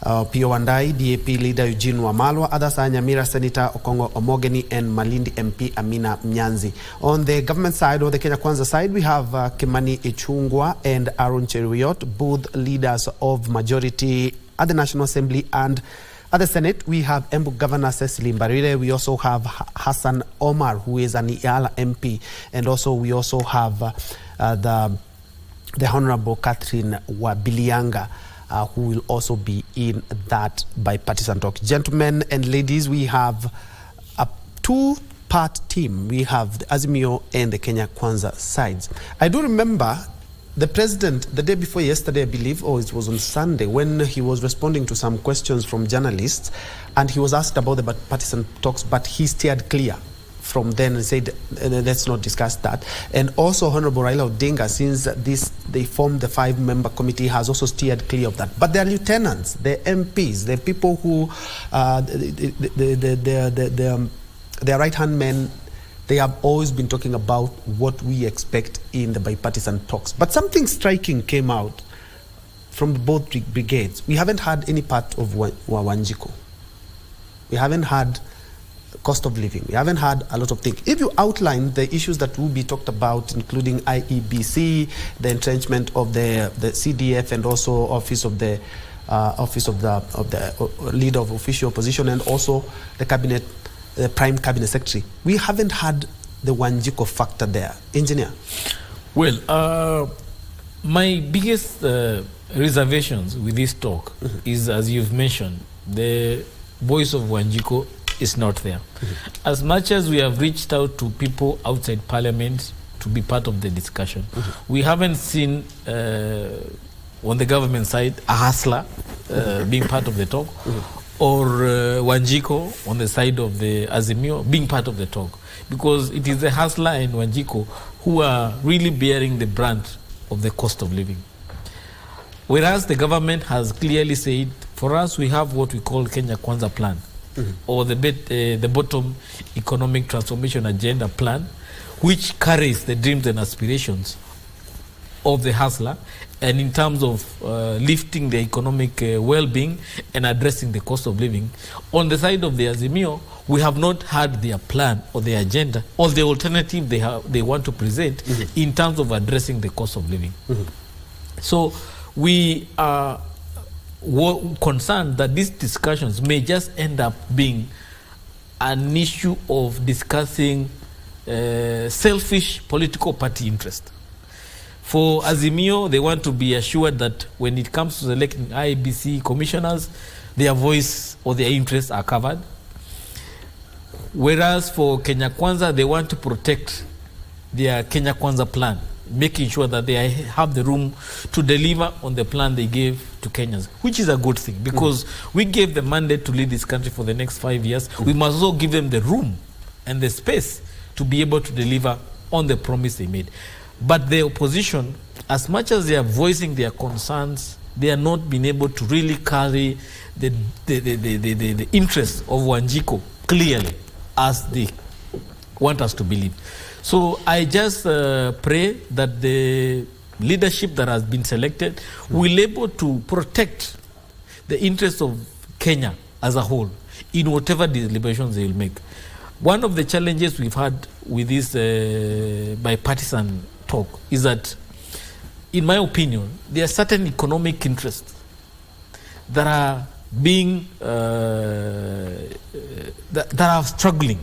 Pio Wandai, DAP leader Eugene Wamalwa, others are Nyamira Senator Okongo Omogeni, and Malindi MP Amina Mnyanzi. On the government side, or the Kenya Kwanza side, we have Kimani Ichung'wah and Aaron Cheruiyot, both leaders of majority at the National Assembly, and at the Senate, we have Embu Governor Cecily Mbarire. We also have Hassan Omar, who is an Iala MP, and also we also have the Honorable Catherine Wabilianga, who will also be in that bipartisan talk. Gentlemen and ladies, we have a two-part team. We have the Azimio and the Kenya Kwanza sides. I do remember the president, the day before yesterday, I believe, or it was on Sunday, when he was responding to some questions from journalists, and he was asked about the bipartisan talks, but he steered clear from then and said, let's not discuss that. And also Honorable Raila Odinga, since they formed the 5-member committee, has also steered clear of that. But their lieutenants, their MPs, the people who, their right-hand men they have always been talking about what we expect in the bipartisan talks. But something striking came out from both brigades. We haven't had any part of Wanjiko. We haven't had cost of living. We haven't had a lot of things. If you outline the issues that will be talked about, including IEBC, the entrenchment of the CDF, and also office of the leader of official opposition, and also the cabinet, the prime cabinet secretary, we haven't had the Wanjiko factor there. Engineer?
Well, my biggest reservations with this talk is, as you've mentioned, the voice of Wanjiko is not there. As much as we have reached out to people outside parliament to be part of the discussion, we haven't seen on the government side a hustler being part of the talk, or Wanjiko on the side of the Azimio being part of the talk, because it is the hustler and Wanjiko who are really bearing the brunt of the cost of living. Whereas the government has clearly said, for us, we have what we call Kenya Kwanza plan, or the bottom economic transformation agenda plan, which carries the dreams and aspirations of the hustler, and in terms of lifting the economic well-being and addressing the cost of living. On the side of the Azimio, we have not had their plan or their agenda or the alternative they want to present in terms of addressing the cost of living. So we are concerned that these discussions may just end up being an issue of discussing selfish political party interest. For Azimio, they want to be assured that when it comes to selecting IBC commissioners, their voice or their interests are covered. Whereas for Kenya Kwanza, they want to protect their Kenya Kwanza plan, making sure that they have the room to deliver on the plan they gave to Kenyans, which is a good thing, because we gave the mandate to lead this country for the next 5 years. We must also give them the room and the space to be able to deliver on the promise they made. But the opposition, as much as they are voicing their concerns, they are not being able to really carry the interests of Wanjiko clearly as they want us to believe. So I just pray that the leadership that has been selected will be able to protect the interests of Kenya as a whole in whatever deliberations they will make. One of the challenges we've had with this bipartisan talk is that, in my opinion, there are certain economic interests that are being that are struggling.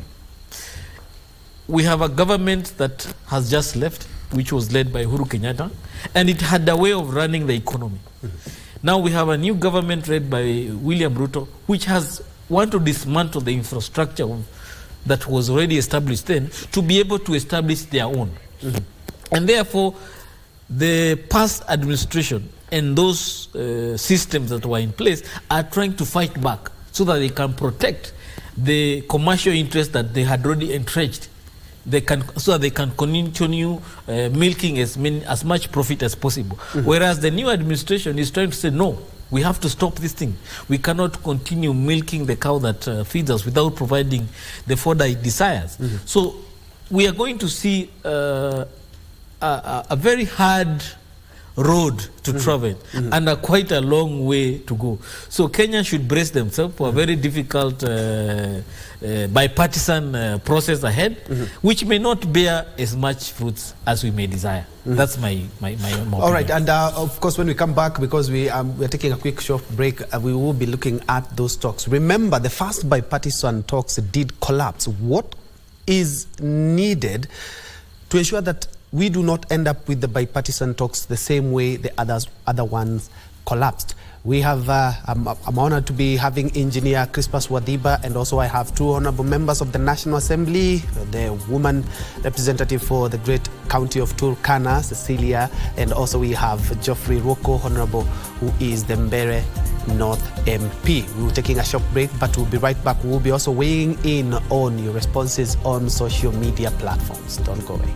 We have a government that has just left, which was led by Uhuru Kenyatta, and it had a way of running the economy. Now we have a new government led by William Ruto, which has want to dismantle the infrastructure that was already established then to be able to establish their own. And therefore, the past administration and those systems that were in place are trying to fight back so that they can protect the commercial interests that they had already entrenched. So that they can continue milking as much profit as possible. Whereas the new administration is trying to say, no, we have to stop this thing. We cannot continue milking the cow that feeds us without providing the fodder it desires. So we are going to see a very hard road to travel and quite a long way to go. So Kenya should brace themselves for a very difficult bipartisan process ahead, which may not bear as much fruits as we may desire. That's my opinion.
All right, and of course, when we come back, because we're taking a quick short break, we will be looking at those talks. Remember, the first bipartisan talks did collapse. What is needed to ensure that we do not end up with the bipartisan talks the same way the other ones collapsed? We have, I'm honored to be having Engineer Crispus Wadiba, and also I have two honorable members of the National Assembly, the woman representative for the great county of Turkana, Cecilia, and also we have Geoffrey Roko, honorable, who is the Mbere North MP. We're taking a short break, but we'll be right back. We'll be also weighing in on your responses on social media platforms. Don't go away.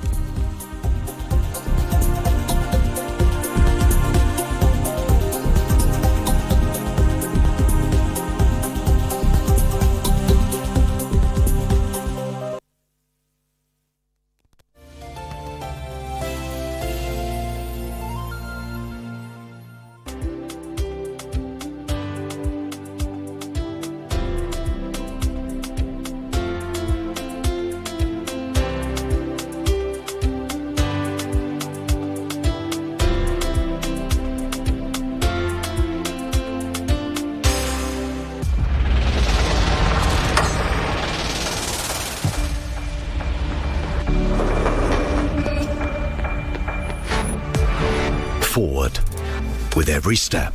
with every step.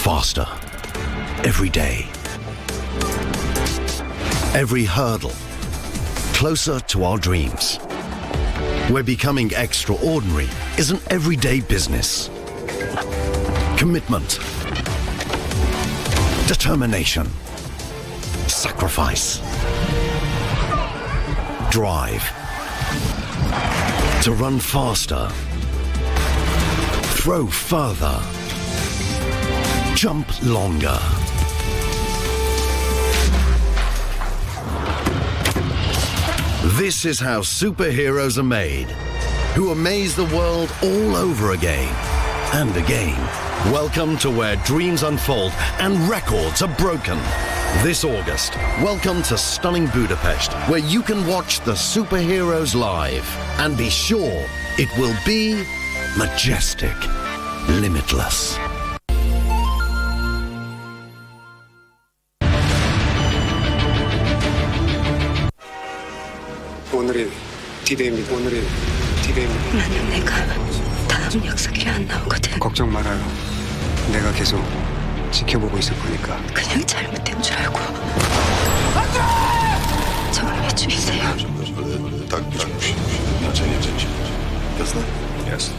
Faster. Every day. Every hurdle. Closer to our dreams. Where becoming extraordinary is an everyday business. Commitment. Determination. Sacrifice. Drive. To run faster. Throw further. Jump longer. This is how superheroes are made, who amaze the world all over again and again. Welcome to where dreams unfold and records are broken. This August, welcome to stunning Budapest, where you can watch the superheroes live and be sure it will be majestic, limitless.
오늘은 디데이입니다. 오늘은 디데이입니다.
나는 내가 다음 역사길에 안 나오거든.
걱정 말아요. 내가 계속 지켜보고 있을 거니까.
그냥 잘못된 줄 알고. 저를 왜 죽이세요?
Yes.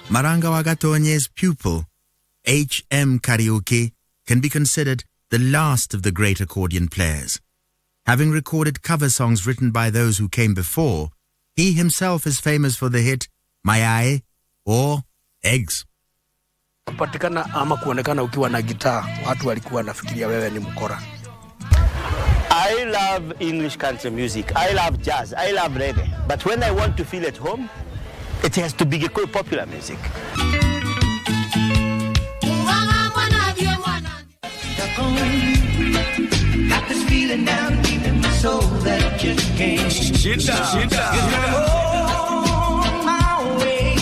Marangawa Gatonye's pupil, H.M. Karaoke, can be considered the last of the great accordion players. Having recorded cover songs written by those who came before, he himself is famous for the hit Mayai or Eggs.
Kupatikana ama kuonekana ukiwa na gitaa, watu walikuwa wanafikiria wewe ni mkora.
I love English country music. I love jazz. I love reggae. But when I want to feel at home, it has to be popular music.
Got this feeling down deep in my soul that I just can't shit on my way.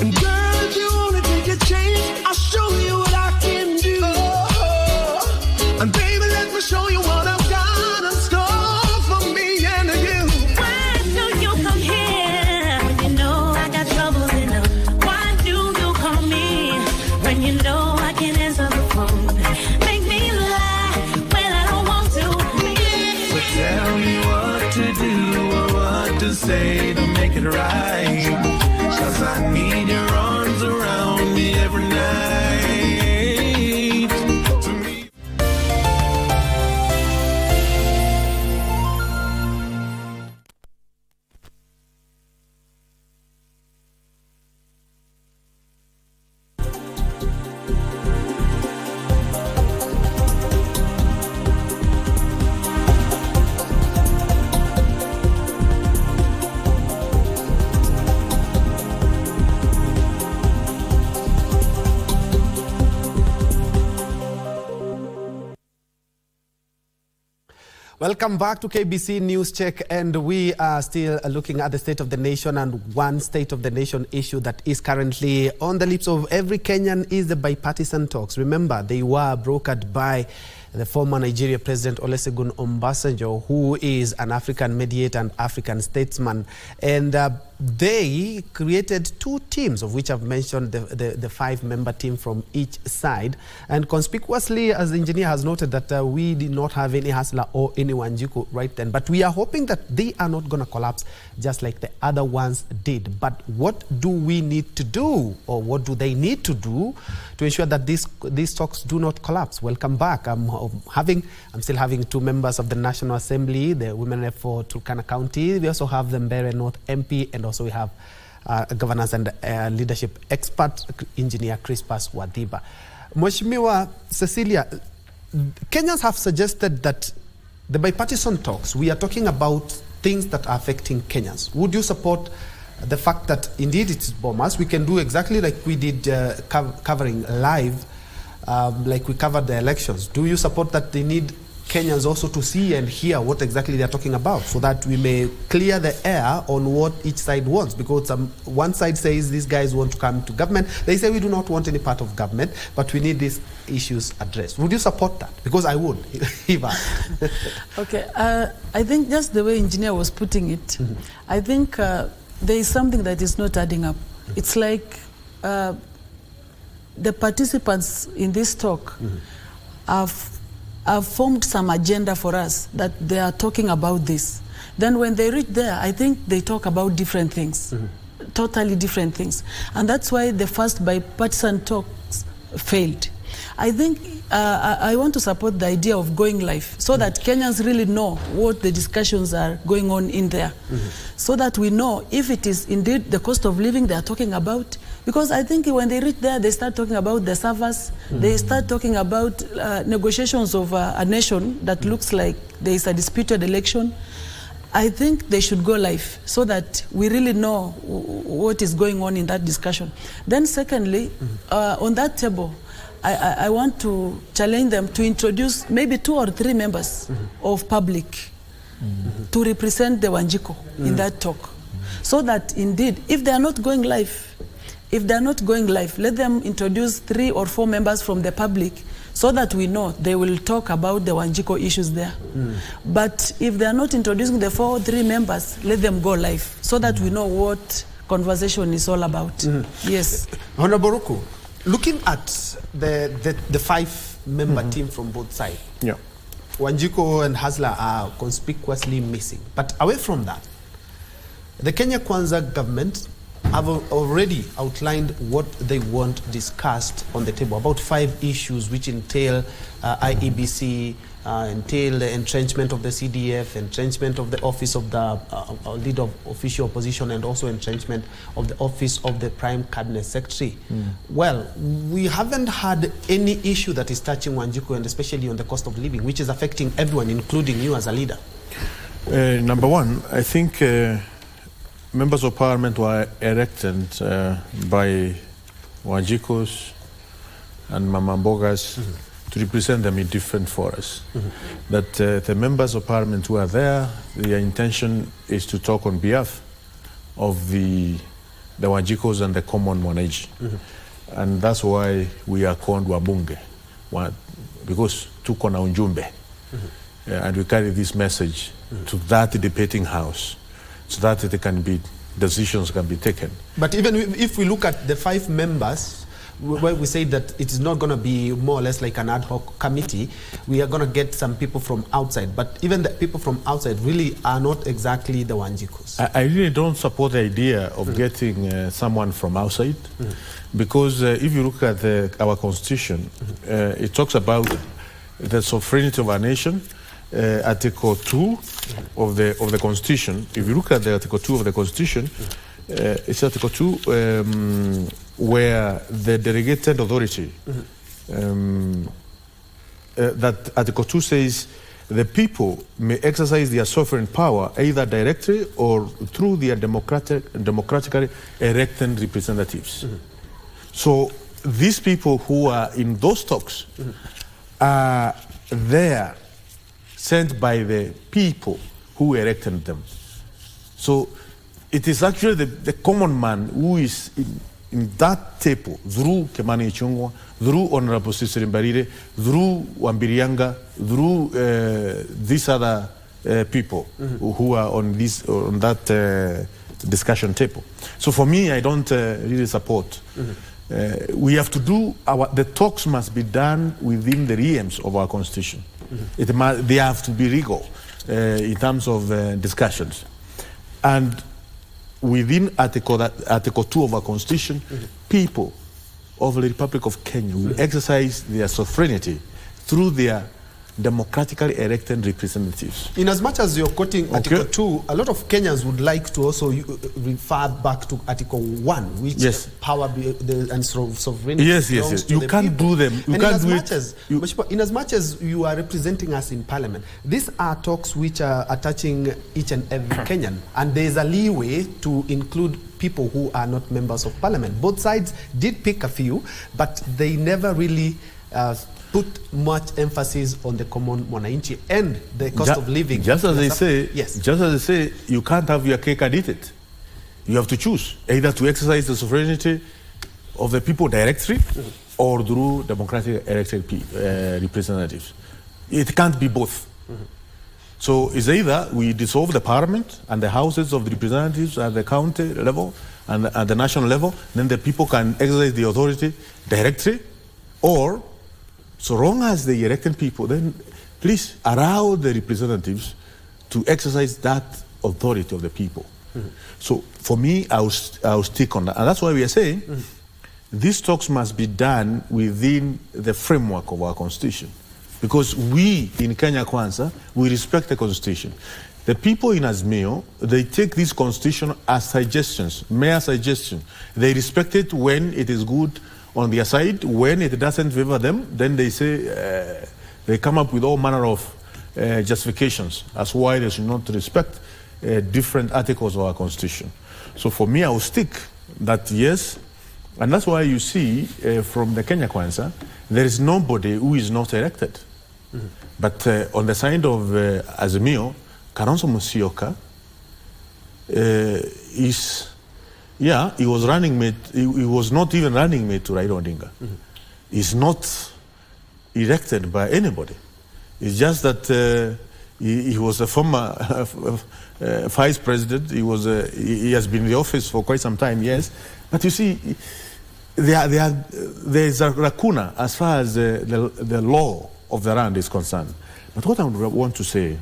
And girl, if you wanna take a chance, I'll show you what I can do. And baby, let me show you what I've got in store for me and you.
Why do you come here when you know I got troubles in them? Why do you call me when you know I can answer the phone? Make me lie when I don't want to.
So tell me what to do or what to say to make it right. 'Cause I need your arms around me every night. To me.
Welcome back to KBC News Check, and we are still looking at the state of the nation, and one state of the nation issue that is currently on the lips of every Kenyan is the bipartisan talks. Remember, they were brokered by the former Nigeria President Olusegun Obasanjo, who is an African mediator and African statesman, and they created two teams, of which I've mentioned the five-member team from each side. And conspicuously, as the engineer has noted, that we did not have any Hasla or any Wanjiku right then. But we are hoping that they are not going to collapse just like the other ones did. But what do we need to do, or what do they need to do to ensure that these talks do not collapse? Welcome back. I'm still having two members of the National Assembly, the Women Rep for Turkana County. We also have the Mbeere North MP, and also we have governance and leadership expert, engineer Crispus Wadiba. Mheshimiwa Cecilia, Kenyans have suggested that the bipartisan talks, we are talking about things that are affecting Kenyans. Would you support the fact that indeed it's bombers? We can do exactly like we did covering live, like we covered the elections. Do you support that they need Kenyans also to see and hear what exactly they're talking about, so that we may clear the air on what each side wants. Because one side says these guys want to come to government, they say we do not want any part of government, but we need these issues addressed. Would you support that? Because I would.
Okay, I think just the way engineer was putting it, I think there is something that is not adding up. It's like the participants in this talk have formed some agenda for us that they are talking about this. Then when they reach there, I think they talk about different things, totally different things. And that's why the first bipartisan talks failed. I think I want to support the idea of going live so that Kenyans really know what the discussions are going on in there. So that we know if it is indeed the cost of living they are talking about. Because I think when they reach there, they start talking about the servers, they start talking about negotiations of a nation that looks like there is a disputed election. I think they should go live so that we really know what is going on in that discussion. Then secondly, on that table, I want to challenge them to introduce maybe 2 or 3 members of public to represent the Wanjiko in that talk. So that indeed, if they are not going live, let them introduce 3 or 4 members from the public so that we know they will talk about the Wanjiko issues there. But if they are not introducing the 4 or 3 members, let them go live so that we know what conversation is all about. Yes.
Honorable Ruku, looking at the 5-member team from both sides, Wanjiko and Hasla are conspicuously missing. But away from that, the Kenya Kwanza government have already outlined what they want discussed on the table, about 5 issues which entail IEBC, entail the entrenchment of the CDF, entrenchment of the office of the leader of official opposition, and also entrenchment of the office of the prime cabinet secretary. Well, we haven't had any issue that is touching Wanjiko, and especially on the cost of living, which is affecting everyone, including you as a leader.
Number one, I think members of parliament were elected by Wanjikos and Mamambogas to represent them in different forums. That the members of parliament who are there, their intention is to talk on behalf of the Wanjikos and the common mwananchi. And that's why we are called Wabunge, because tuko na unjumbe. And we carry this message to that debating house, so that decisions can be taken.
But even if we look at the 5 members, where we say that it is not going to be more or less like an ad hoc committee, we are going to get some people from outside. But even the people from outside really are not exactly the Wanjikos.
I really don't support the idea of getting someone from outside, because if you look at our constitution, it talks about the sovereignty of our nation. Article 2 of the Constitution. If you look at the Article 2 of the Constitution, it's Article 2 where the delegated authority, that Article 2 says the people may exercise their sovereign power either directly or through their democratically elected representatives. So these people who are in those talks are there sent by the people who elected them. So it is actually the common man who is in that table, through Kimani Ichung'wah, through Honorable Cecily Mbarire, through Wambirianga, through these other people who are on that discussion table. So for me, I don't really support. We have to do the talks must be done within the realms of our constitution. They have to be legal in terms of discussions. And within Article 2 of our constitution, people of the Republic of Kenya will exercise their sovereignty through their democratically elected representatives.
In as much as you're quoting Article 2, a lot of Kenyans would like to also refer back to Article 1, which power and sovereignty.
Yes. You can't do them. You can't do it.
In as much as you are representing us in Parliament, these are talks which are touching each and every Kenyan, and there is a leeway to include people who are not members of Parliament. Both sides did pick a few, but they never really put much emphasis on the common mwananchi and the cost of living.
Just as they say, you can't have your cake and eat it. You have to choose either to exercise the sovereignty of the people directly or through democratic elected representatives. It can't be both. So it's either we dissolve the parliament and the houses of the representatives at the county level and at the national level, then the people can exercise the authority directly, or so long as the elected people, then please allow the representatives to exercise that authority of the people. So for me, I'll stick on that. And that's why we are saying these talks must be done within the framework of our constitution. Because we in Kenya Kwanza, we respect the constitution. The people in Azimio, they take this constitution as suggestions, mere suggestions. They respect it when it is good on their side. When it doesn't favor them, then they say, they come up with all manner of justifications as why they should not respect different articles of our constitution. So for me, I will stick that yes, and that's why you see from the Kenya Kwanza, there is nobody who is not elected. But on the side of Azimio, Kalonzo Musyoka he was running mate. He was not even running mate to Raila Odinga. He's not elected by anybody. It's just that he was a former vice president. He has been in the office for quite some time, yes. But you see, there is a lacuna as far as the law of the land is concerned. But what I want to say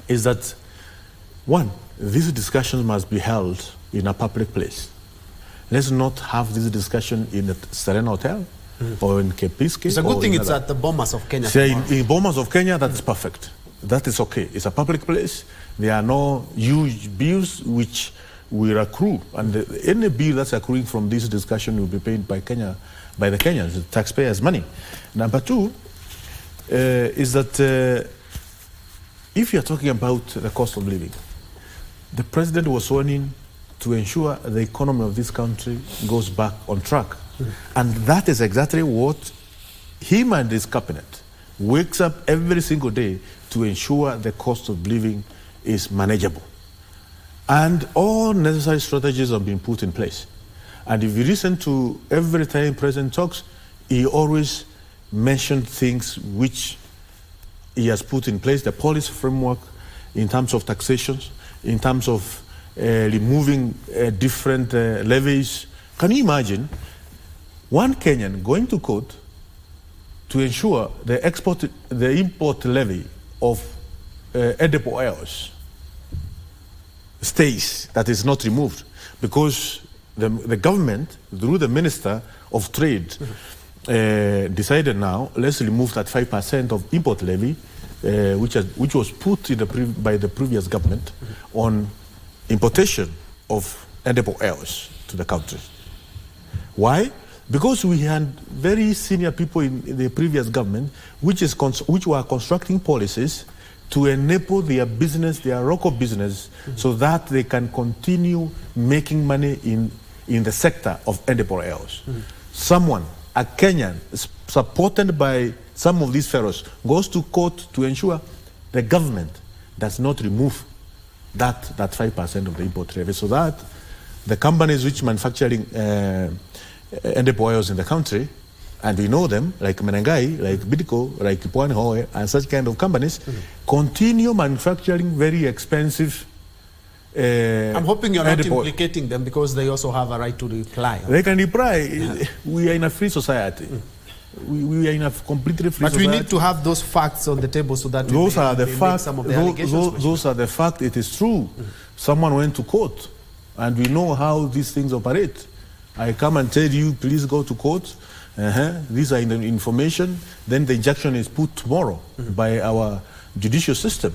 is that, one, these discussions must be held in a public place. Let's not have this discussion in the Serena Hotel or in KBC.
It's a good thing it's at the Bomas of Kenya.
In Bomas of Kenya, that is perfect. That is okay. It's a public place. There are no huge bills which will accrue. And any bill that's accruing from this discussion will be paid by the Kenyans, the taxpayers' money. Number two is that if you're talking about the cost of living, the president was sworn in to ensure the economy of this country goes back on track. And that is exactly what him and his cabinet wakes up every single day to ensure the cost of living is manageable. And all necessary strategies have been put in place. And if you listen to every time President talks, he always mentioned things which he has put in place, the policy framework in terms of taxations, in terms of removing different levies. Can you imagine one Kenyan going to court to ensure the import levy of edible oils stays, that is not removed, because the government, through the Minister of Trade, decided now, let's remove that 5% of import levy, which was put by the previous government on importation of edible oils to the country. Why? Because we had very senior people in the previous government which were constructing policies to enable their business, their local business, so that they can continue making money in the sector of edible oils. Someone, a Kenyan, supported by some of these fellows, goes to court to ensure the government does not remove that 5% of the import levy, so that the companies which manufacturing edible oils in the country, and we know them, like Menengai, like Bidco, like Pwani Hoe, and such kind of companies, continue manufacturing very expensive
I'm hoping you're not implicating them, because they also have a right to reply.
They can reply. We are in a free society. We are in a completely free society.
But we need to have those facts on the table so that
those are the facts.
Some of the allegations.
Those are the facts. It is true. Someone went to court, and we know how these things operate. I come and tell you, please go to court. These are the information. Then the injunction is put tomorrow by our judicial system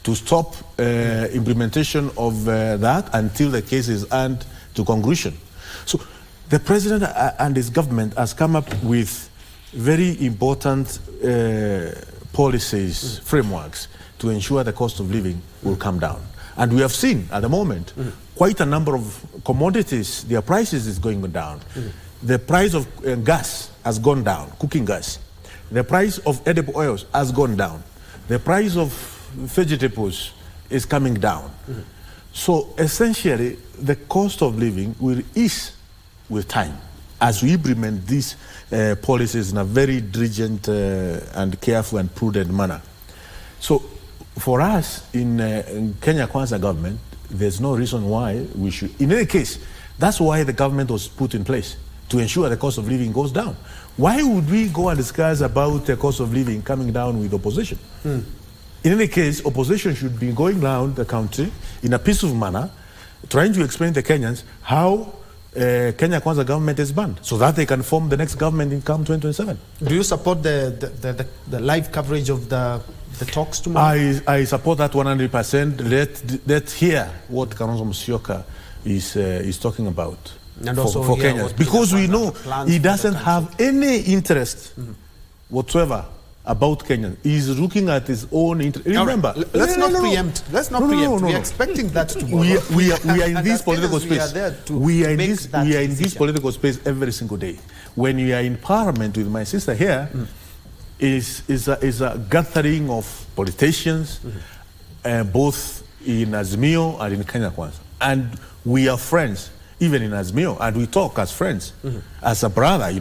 to stop implementation of that until the case is earned to conclusion. So the president and his government has come up with very important policies, frameworks to ensure the cost of living will come down. And we have seen at the moment quite a number of commodities, their prices is going down. The price of gas has gone down, cooking gas. The price of edible oils has gone down. The price of vegetables is coming down. So essentially, the cost of living will ease with time as we implement these policies in a very diligent and careful and prudent manner. So for us in Kenya Kwanza government, there's no reason why we should. In any case, that's why the government was put in place, to ensure the cost of living goes down. Why would we go and discuss about the cost of living coming down with opposition? In any case, opposition should be going around the country in a peaceful manner, trying to explain to Kenyans how Kenya Kwanza government is banned, so that they can form the next government in come 2027.
Do you support the live coverage of the talks tomorrow?
I support that 100%. Let's hear what Kalonzo Musyoka is talking about.
And also
for Kenyans, because we know he doesn't have any interest whatsoever about Kenyans. He's looking at his own interest. Remember,
let's not preempt. Let's not preempt. We are expecting that tomorrow.
We are in this political space. We are in this
decision.
political space every single day. When you are in parliament with my sister here, is a gathering of politicians, both in Azimio and in Kenya Kwanza, and we are friends. Even in Azimio, and we talk as friends, as a brother,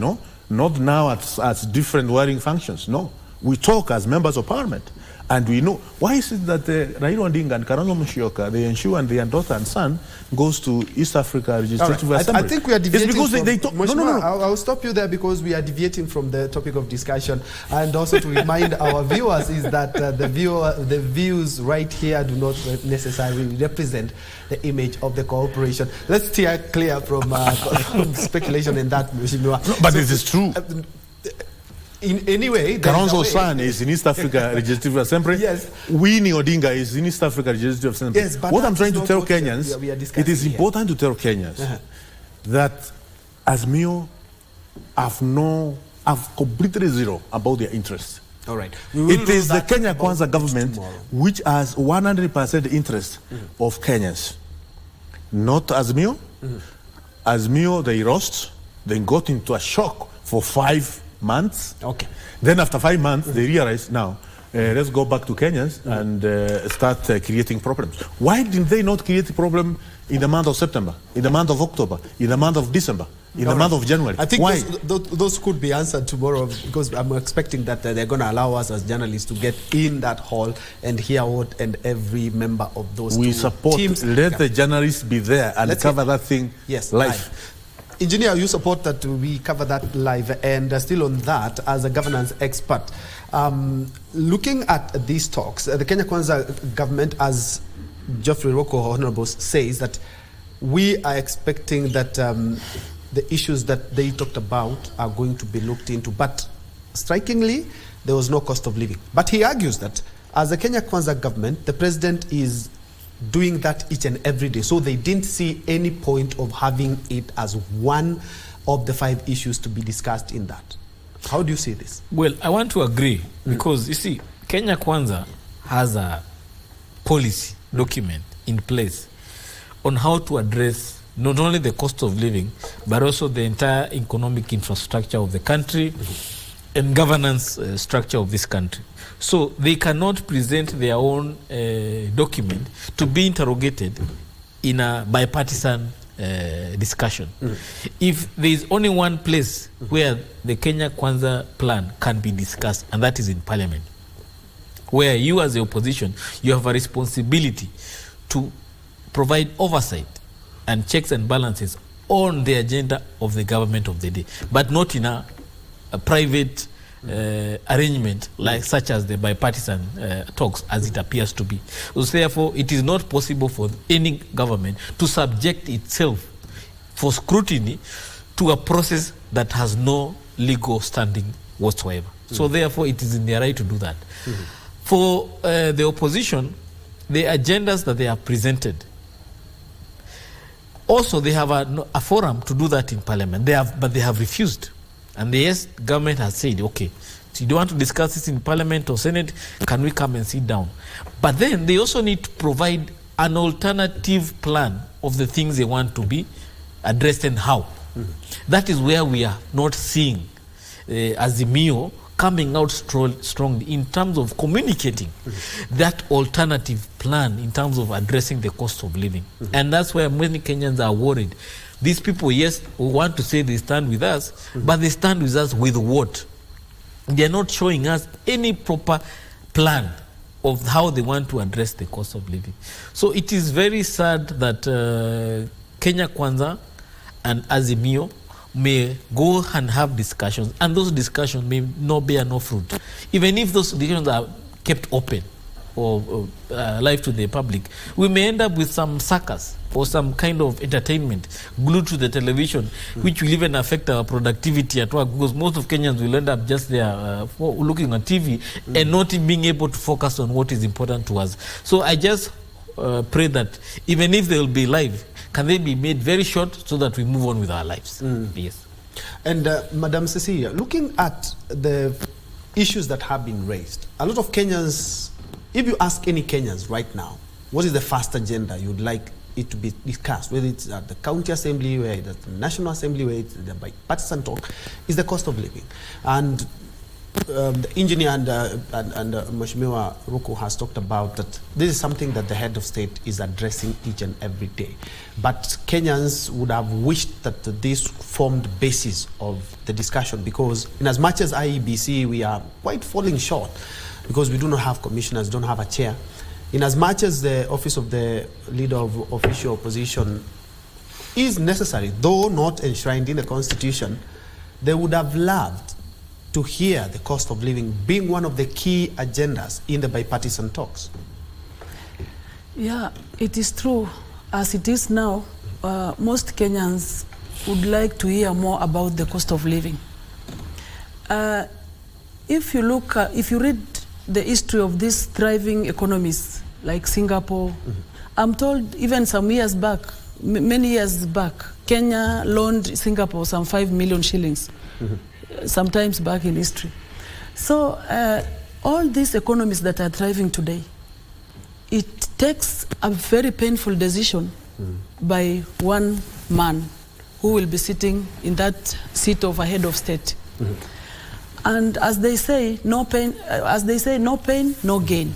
not now as different wearing functions. No, we talk as members of parliament, and we know. Why is it that Raila Odinga and Kalonzo Musyoka, they ensure and their daughter and son goes to East Africa Legislative Assembly?
I think we are deviating.
It's because they talk. No.
I'll stop you there because we are deviating from the topic of discussion, and also to remind our viewers is that the views right here do not necessarily represent the image of the corporation. Let's steer clear from speculation in that.
But it is true.
In any way,
Kalonzo's son is in East Africa Legislative Assembly.
Yes.
Winnie Odinga is in East Africa Legislative Assembly.
Yes, but
what I'm trying to tell Kenyans, it is important to tell Kenyans that Azimio have completely zero about their interests.
All right.
It is the Kenya Kwanza government which has 100% interest of Kenyans, not Azimio. Azimio, they lost, then got into a shock for 5 months.
Okay.
Then after 5 months, they realized now, let's go back to Kenyans and start creating problems. Why didn't they not create a problem in the month of September, in the month of October, in the month of December, in the month of January?
I think
why?
Those could be answered tomorrow, because I'm expecting that they're going to allow us as journalists to get in that hall and hear what and every member of those
we
two
support,
teams.
let the journalists be there and cover that thing live.
Engineer, you support that we cover that live, and still on that, as a governance expert, looking at these talks, the Kenya Kwanza government, as Geoffrey Rocco, Honorable, says that we are expecting that the issues that they talked about are going to be looked into, but strikingly, there was no cost of living. But he argues that as the Kenya Kwanza government, the president is doing that each and every day. So they didn't see any point of having it as one of the 5 issues to be discussed in that. How do you see this?
Well, I want to agree, because you see, Kenya Kwanza has a policy document in place on how to address not only the cost of living, but also the entire economic infrastructure of the country and governance structure of this country. So they cannot present their own document to be interrogated in a bipartisan discussion. If there is only one place where the Kenya Kwanza plan can be discussed, and that is in Parliament, where you as the opposition, you have a responsibility to provide oversight and checks and balances on the agenda of the government of the day, but not in a private arrangement such as the bipartisan talks, as it appears to be. So therefore, it is not possible for any government to subject itself for scrutiny to a process that has no legal standing whatsoever. So therefore, it is in their right to do that. For the opposition, the agendas that they have presented, also they have a forum to do that in Parliament. But they have refused. And the yes government has said, okay, so you don't want to discuss this in Parliament or Senate, can we come and sit down? But then they also need to provide an alternative plan of the things they want to be addressed and how. That is where we are not seeing Azimio coming out strongly in terms of communicating that alternative plan in terms of addressing the cost of living. And that's where many Kenyans are worried. These people, yes, want to say they stand with us, but they stand with us with what? They are not showing us any proper plan of how they want to address the cost of living. So it is very sad that Kenya Kwanza and Azimio may go and have discussions, and those discussions may not bear no fruit. Even if those discussions are kept open or live to the public, we may end up with some circus or some kind of entertainment glued to the television, which will even affect our productivity at work, because most of Kenyans will end up just there looking at TV and not being able to focus on what is important to us. So I just pray that even if they will be live, can they be made very short so that we move on with our lives? Yes.
And Madam Cecilia, looking at the issues that have been raised, a lot of Kenyans, if you ask any Kenyans right now, what is the first agenda you'd like it to be discussed, whether it's at the county assembly, where it's at the national assembly, where it's the bipartisan talk, is the cost of living. And the engineer and Mheshimiwa Ruku has talked about that this is something that the head of state is addressing each and every day. But Kenyans would have wished that this formed basis of the discussion, because in as much as IEBC, we are quite falling short because we do not have commissioners, don't have a chair. In as much as the office of the leader of official opposition is necessary, though not enshrined in the constitution, they would have loved to hear the cost of living being one of the key agendas in the bipartisan talks.
Yeah, it is true. As it is now, most Kenyans would like to hear more about the cost of living. If you read the history of these thriving economies like Singapore, I'm told even some years back, many years back, Kenya loaned Singapore some 5 million shillings. Sometimes back in history. So all these economies that are thriving today, it takes a very painful decision by one man who will be sitting in that seat of a head of state. And as they say, no pain, no gain.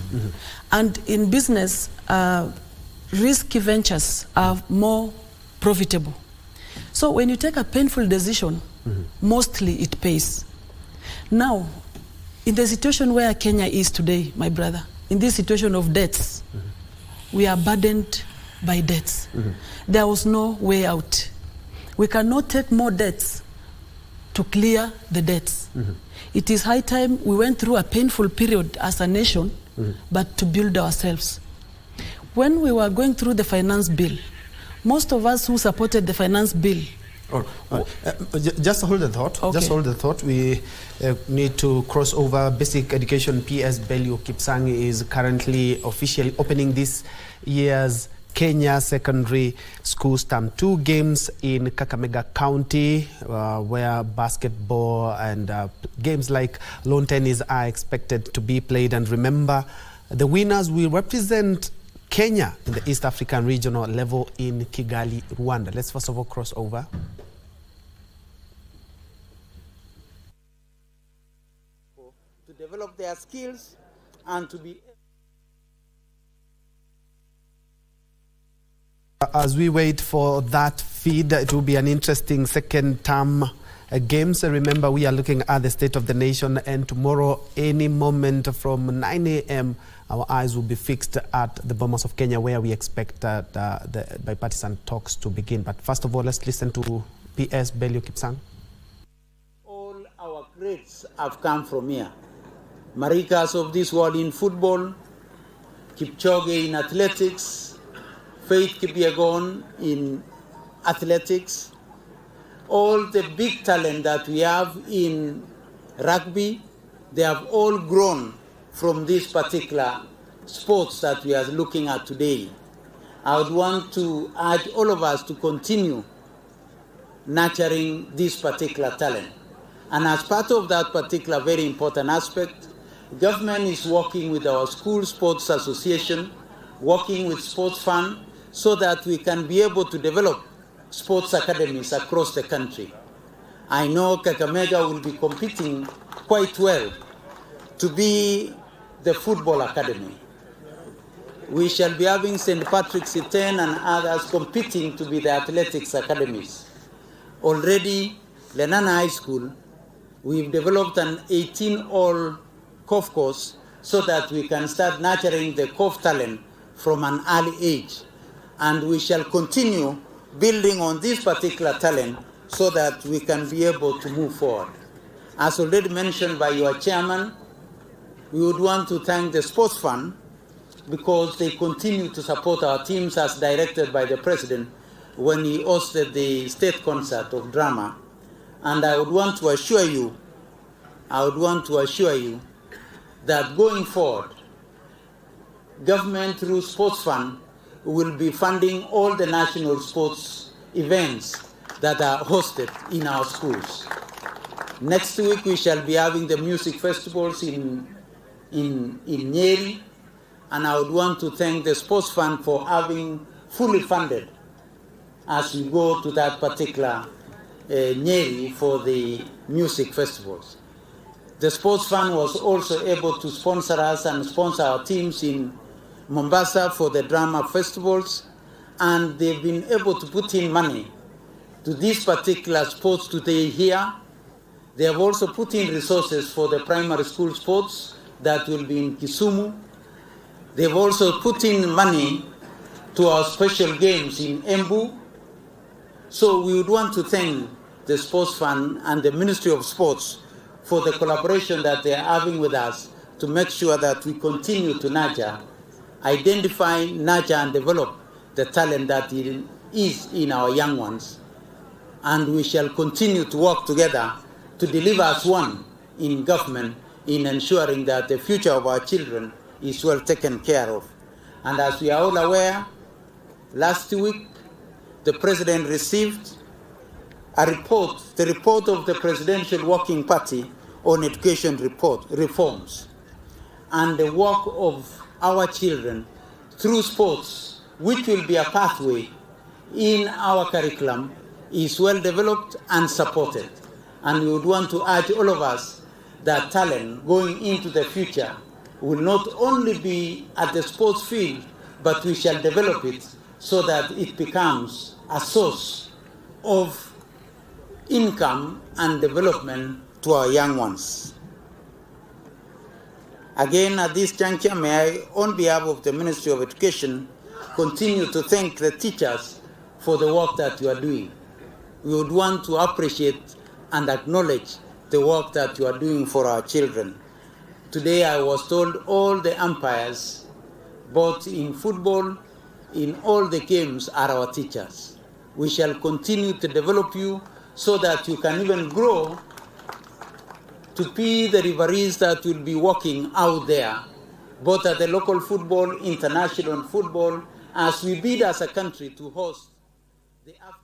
And in business, risky ventures are more profitable. So when you take a painful decision, mostly it pays. Now, in the situation where Kenya is today, my brother, in this situation of debts, we are burdened by debts. There was no way out. We cannot take more debts to clear the debts. It is high time we went through a painful period as a nation, but to build ourselves. When we were going through the finance bill, most of us who supported the finance bill.
Just hold the thought. Okay. Just hold the thought. We need to cross over basic education. PS Belio Kipsang is currently officially opening this year's Kenya Secondary Schools Term 2 games in Kakamega County, where basketball and games like lawn tennis are expected to be played. And remember, the winners will represent Kenya in the East African regional level in Kigali, Rwanda. Let's first of all cross over.
To develop their skills and to be...
As we wait for that feed, it will be an interesting second term games. Remember, we are looking at the state of the nation, and tomorrow, any moment from 9 a.m., our eyes will be fixed at the Bomas of Kenya, where we expect the bipartisan talks to begin. But first of all, let's listen to PS Belio Kipsang.
All our greats have come from here. Marikas of this world in football, Kipchoge in athletics, Faith Kipyegon in athletics, all the big talent that we have in rugby, they have all grown from this particular sports that we are looking at today. I would want to urge all of us to continue nurturing this particular talent. And as part of that particular very important aspect, government is working with our school sports association, working with sports fund, so that we can be able to develop sports academies across the country. I know Kakamega will be competing quite well to be the football academy. We shall be having St. Patrick's 10 and others competing to be the athletics academies. Already, Lenana High School, we've developed an 18-all COF course so that we can start nurturing the COF talent from an early age. And we shall continue building on this particular talent so that we can be able to move forward. As already mentioned by your chairman, we would want to thank the Sports Fund because they continue to support our teams as directed by the President when he hosted the state concert of drama. And I would want to assure you that going forward, government through Sports Fund will be funding all the national sports events that are hosted in our schools. Next week we shall be having the music festivals in Njue, and I would want to thank the Sports Fund for having fully funded as we go to that particular Njue for the music festivals. The Sports Fund was also able to sponsor us and sponsor our teams in Mombasa for the drama festivals, and they've been able to put in money to these particular sports today here. They have also put in resources for the primary school sports that will be in Kisumu. They've also put in money to our special games in Embu. So we would want to thank the Sports Fund and the Ministry of Sports for the collaboration that they are having with us to make sure that we continue to nurture, identify, nurture, and develop the talent that is in our young ones. And we shall continue to work together to deliver as one in government in ensuring that the future of our children is well taken care of. And as we are all aware, last week the President received a report, the report of the Presidential Working Party on education reforms, and the work of our children through sports, which will be a pathway in our curriculum, is well developed and supported. And we would want to urge all of us that talent going into the future will not only be at the sports field, but we shall develop it so that it becomes a source of income and development to our young ones. Again, at this juncture, may I, on behalf of the Ministry of Education, continue to thank the teachers for the work that you are doing. We would want to appreciate and acknowledge the work that you are doing for our children. Today I was told all the umpires, both in football, in all the games, are our teachers. We shall continue to develop you so that you can even grow to be the referees that will be working out there, both at the local football, international football, as we bid as a country to host the African.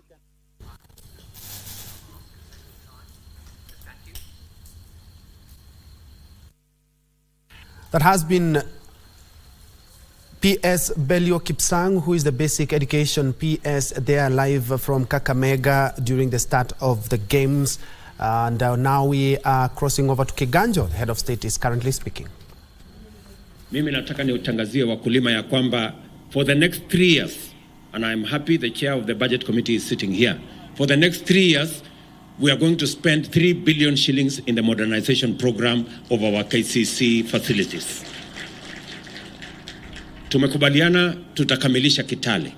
That has been PS Belio Kipsang, who is the basic education PS there live from Kakamega during the start of the games. And now we are crossing over to Kiganjo. The head of state is currently speaking.
Mimi nataka niutangazie wakulima ya kwamba for the next 3 years, and I'm happy the chair of the budget committee is sitting here, for the next 3 years, we are going to spend 3 billion shillings in the modernization program of our KCC facilities. Tumekubaliana tutakamilisha Kitale.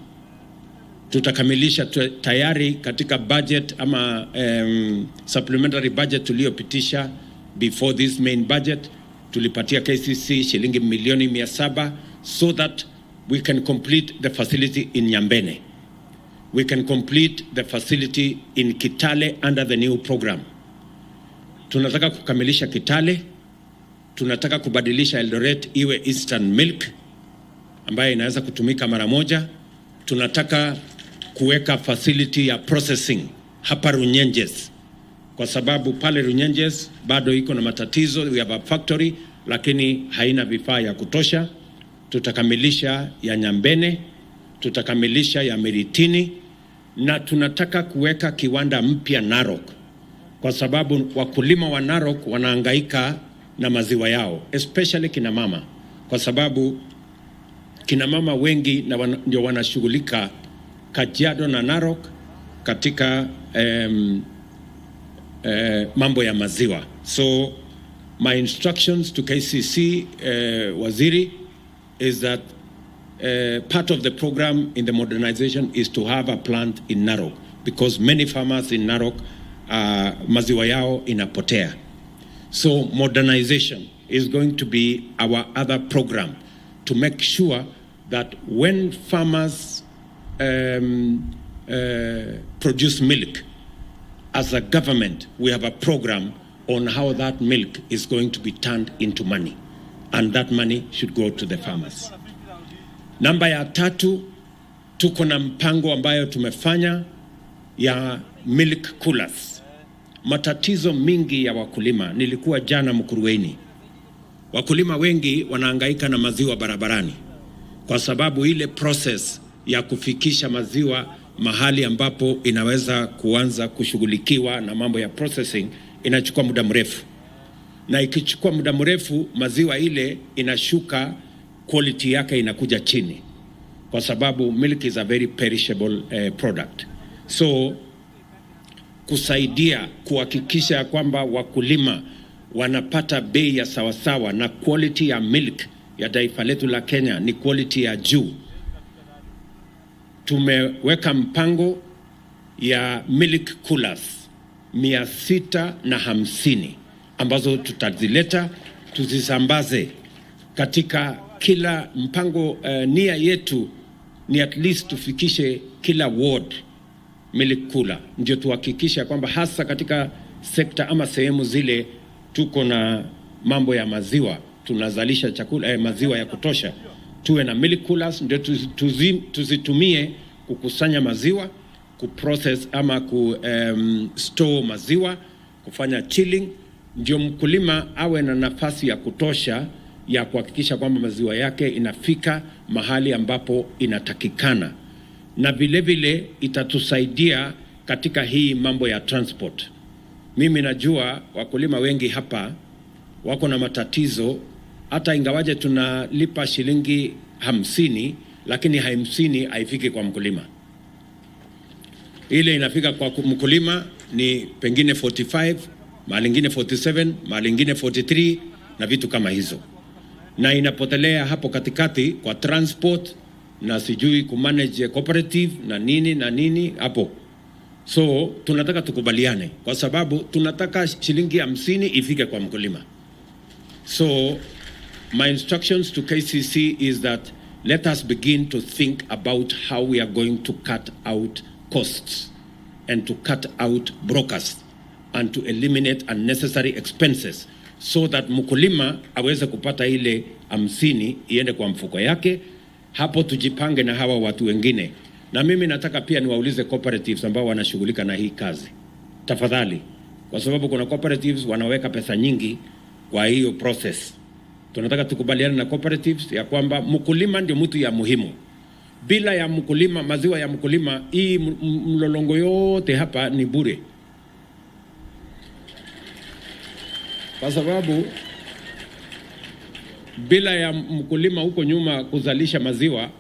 Tutakamilisha tayari katika budget ama supplementary budget tuliyopitisha before this main budget. Tulipatia KCC shilingi milioni 700 so that we can complete the facility in Nyambene. We can complete the facility in Kitale under the new program. Tunataka kukamilisha Kitale, tunataka kubadilisha Eldoret iwe instant milk ambayo inaweza kutumika mara moja. Tunataka kuweka facility ya processing hapa Runyenjes, kwa sababu pale Runyenjes bado iko na matatizo. We have a factory lakini haina vifaa ya kutosha. Tutakamilisha ya Nyambene, tutakamilisha ya Miritini, na tunataka kuweka kiwanda mpya Narok, kwa sababu wakulima wa Narok wanahangaika na maziwa yao, especially kina mama, kwa sababu kina mama wengi ndio wanashughulika Kajiado na Narok katika mambo ya maziwa. So my instructions to KCC Waziri is that part of the program in the modernization is to have a plant in Narok, because many farmers in Narok maziwa yao inapotea. So modernization is going to be our other program to make sure that when farmers produce milk, as a government, we have a program on how that milk is going to be turned into money, and that money should go to the farmers. Namba ya 3, tuko na mpango ambayo tumefanya ya milk coolers. Matatizo mingi ya wakulima, nilikuwa jana Mkuruweni. Wakulima wengi wanahangaika na maziwa barabarani kwa sababu ile process ya kufikisha maziwa mahali ambapo inaweza kuanza kushughulikiwa na mambo ya processing inachukua muda mrefu, na ikichukua muda mrefu maziwa ile inashuka, quality yake inakuja chini, kwa sababu milk is a very perishable product. So kusaidia kuhakikisha kwamba wakulima wanapata bei ya sawasawa na quality ya milk ya taifa letu la Kenya ni quality ya juu, tumeweka mpango ya milk coolers 650 ambazo tutazileta tuzisambaze katika kila mpango. Nia yetu ni at least tufikishe kila ward milk cooler, ndio tuhakikisha kwamba hasa katika sekta ama sehemu zile tuko na mambo ya maziwa, tunazalisha chakula maziwa ya kutosha, tuwe na milk coolers, ndio tuzitumie kukusanya maziwa, kuprocess ama store maziwa, kufanya chilling, ndio mkulima awe na nafasi ya kutosha ya kuhakikisha kwamba maziwa yake inafika mahali ambapo inatakikana. Na vile vile itatusaidia katika hii mambo ya transport. Mimi najua wakulima wengi hapa wako na matatizo, hata ingawaje tunalipa shilingi 50, lakini 50 haifiki kwa mkulima. Ile inafika kwa mkulima ni pengine 45, mahali ingine 47, mahali ingine 43 na vitu kama hizo, na inapotelea hapo katikati kwa transport na sijui kumanage cooperative na nini hapo. So tunataka tukubaliane, kwa sababu tunataka shilingi 50 ifike kwa mkulima. So my instructions to KCC is that let us begin to think about how we are going to cut out costs and to cut out brokers and to eliminate unnecessary expenses, so that mkulima aweze kupata ile 50 iende kwa mfuko yake. Hapo tujipange na hawa watu wengine. Na mimi nataka pia niwaulize cooperatives ambao wanashughulika na hii kazi, tafadhali, kwa sababu kuna cooperatives wanaweka pesa nyingi kwa hiyo process. Tunataka tukubaliane na cooperatives ya kwamba mkulima ndio mtu ya muhimu. Bila ya mkulima, maziwa ya mkulima, hii mlolongo yote hapa ni bure, kwa sababu bila ya mkulima huko nyuma kuzalisha maziwa,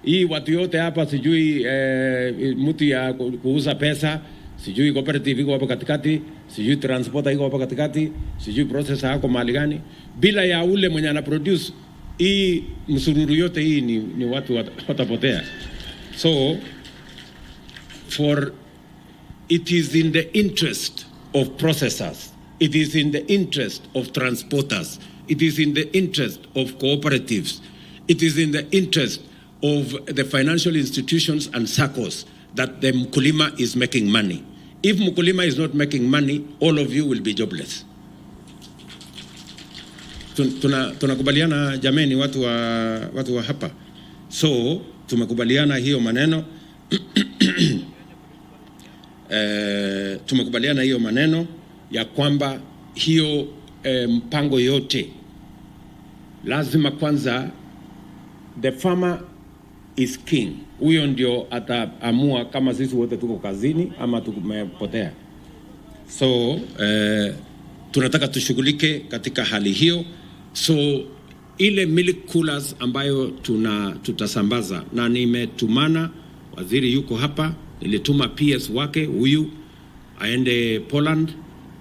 hii watu yote hapa sijui mtu ya kuuza pesa, sijui cooperative iko hapo katikati, sijui transporter iko hapo katikati, sijui processor hako mahali gani. Bila ya ule mwenye ana produce, hii msururu yote hii ni watu watapotea. So it is in the interest of processors, it is in the interest of transporters, it is in the interest of cooperatives, it is in the interest of the financial institutions and SACCOs that the mkulima is making money. If mkulima is not making money, all of you will be jobless. Tunakubaliana jameni, watu wa hapa. So tumekubaliana hiyo maneno tumekubaliana hiyo maneno ya kwamba hiyo mpango yote lazima kwanza the farmer is king. Huyo ndio ataamua kama sisi wote tuko kazini ama tumepotea. So tunataka tushughulike katika hali hiyo. So ile milk coolers ambayo tutasambaza, na nimetumana, waziri yuko hapa, nilituma PS wake huyu aende Poland,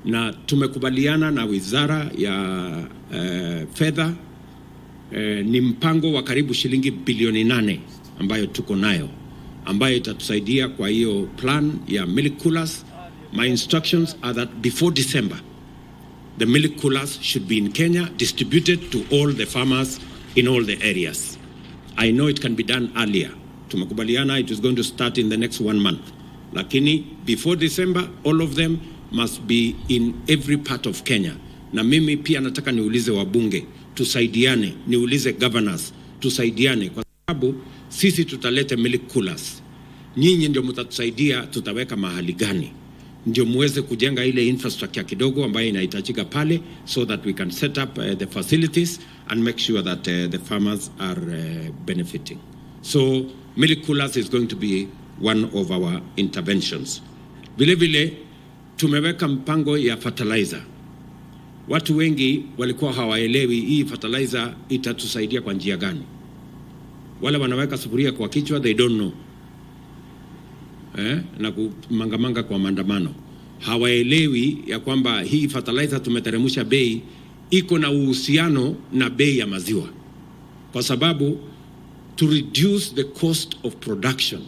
na tumekubaliana na wizara ya fedha. Ni mpango wa karibu shilingi bilioni 8 ambayo tuko nayo, ambayo itatusaidia kwa hiyo plan ya milk coolers. My instructions are that before December, the milk coolers should be in Kenya, distributed to all the farmers in all the areas. I know it can be done earlier. Tumekubaliana it is going to start in the next 1 month. Lakini before December, all of them must be in every part of Kenya. Na mimi pia nataka niulize wabunge, tusaidiane, niulize governors, tusaidiane, kwa sababu sisi tutalete milk coolers. Nyinyi ndio mtatusaidia tutaweka mahali gani, ndio muweze kujenga ile infrastructure kidogo ambayo inahitajika pale, so that we can set up the facilities and make sure that the farmers are benefiting. So milk coolers is going to be one of our interventions. Vile vile tumeweka mpango ya fertilizer. Watu wengi walikuwa hawaelewi hii fertilizer itatusaidia kwa njia gani. Wale wanaweka sufuria kwa kichwa, they don't know. Na kumangamanga kwa maandamano. Hawaelewi ya kwamba hii fertilizer tumeteremsha bei iko na uhusiano na bei ya maziwa. Kwa sababu to reduce the cost of production,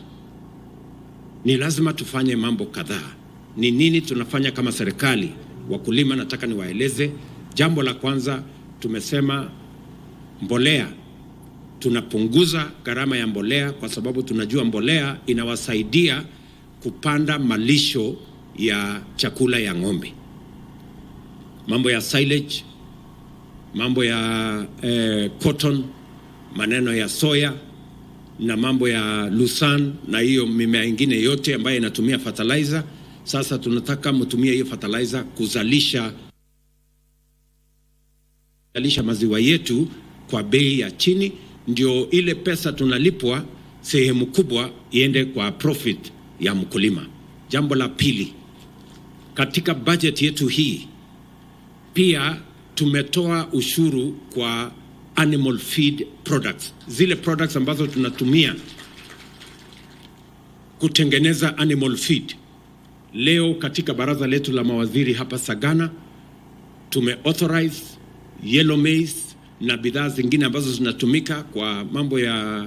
ni lazima tufanye mambo kadhaa. Ni nini tunafanya kama serikali? Wakulima nataka niwaeleze. Jambo la kwanza, tumesema mbolea. Tunapunguza gharama ya mbolea kwa sababu tunajua mbolea inawasaidia kupanda malisho ya chakula ya ng'ombe. Mambo ya silage, mambo ya cotton, maneno ya soya na mambo ya lusan na hiyo mimea ingine yote ambayo inatumia fertilizer. Sasa tunataka mtumie hiyo fertilizer kuzalisha maziwa yetu kwa bei ya chini, ndio ile pesa tunalipwa sehemu kubwa iende kwa profit ya mkulima. Jambo la pili, katika budget yetu hii pia tumetoa ushuru kwa animal feed products, zile products ambazo tunatumia kutengeneza animal feed. Leo katika baraza letu la mawaziri hapa Sagana tumeauthorize yellow maize na bidhaa zingine ambazo zinatumika kwa mambo ya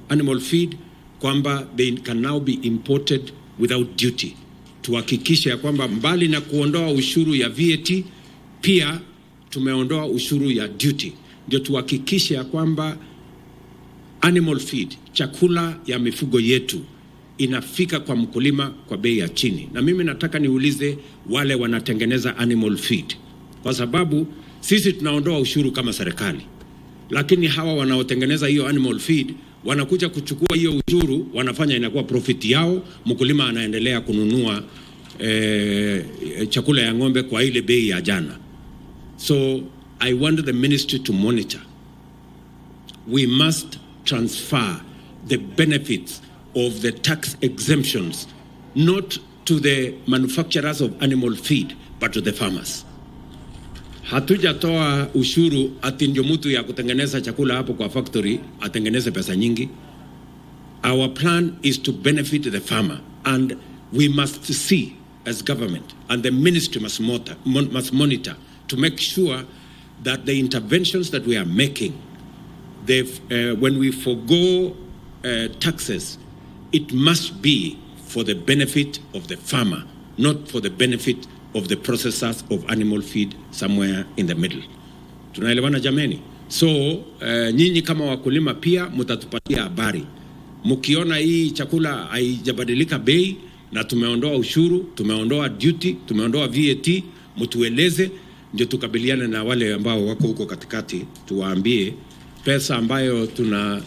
animal feed, kwamba they can now be imported without duty. Tuhakikishe ya kwamba mbali na kuondoa ushuru ya VAT, pia tumeondoa ushuru ya duty. Ndio tuhakikishe ya kwamba animal feed, chakula ya mifugo yetu, inafika kwa mkulima kwa bei ya chini. Na mimi nataka niulize wale wanatengeneza animal feed, kwa sababu sisi tunaondoa ushuru kama serikali, lakini hawa wanaotengeneza hiyo animal feed wanakuja kuchukua hiyo ushuru, wanafanya inakuwa profit yao, mkulima anaendelea kununua chakula ya ng'ombe kwa ile bei ya jana. So I want the ministry to monitor. We must transfer the benefits of the tax exemptions not to the manufacturers of animal feed but to the farmers. Hatujatoa ushuru ati ndio mtu ya kutengeneza chakula hapo kwa factory atengeneze pesa nyingi. Our plan is to benefit the farmer, and we must see as government, and the ministry must monitor to make sure that the interventions that we are making, when we forgo taxes, it must be for the benefit of the farmer, not for the benefit of the processors of animal feed somewhere in the middle. Tunaelewana jameni? So nyinyi kama wakulima pia mtatupatia habari. Mkiona hii chakula haijabadilika bei na tumeondoa ushuru, tumeondoa duty, tumeondoa VAT, mtueleze ndio tukabiliane na wale ambao wako huko katikati, tuwaambie pesa ambayo tuna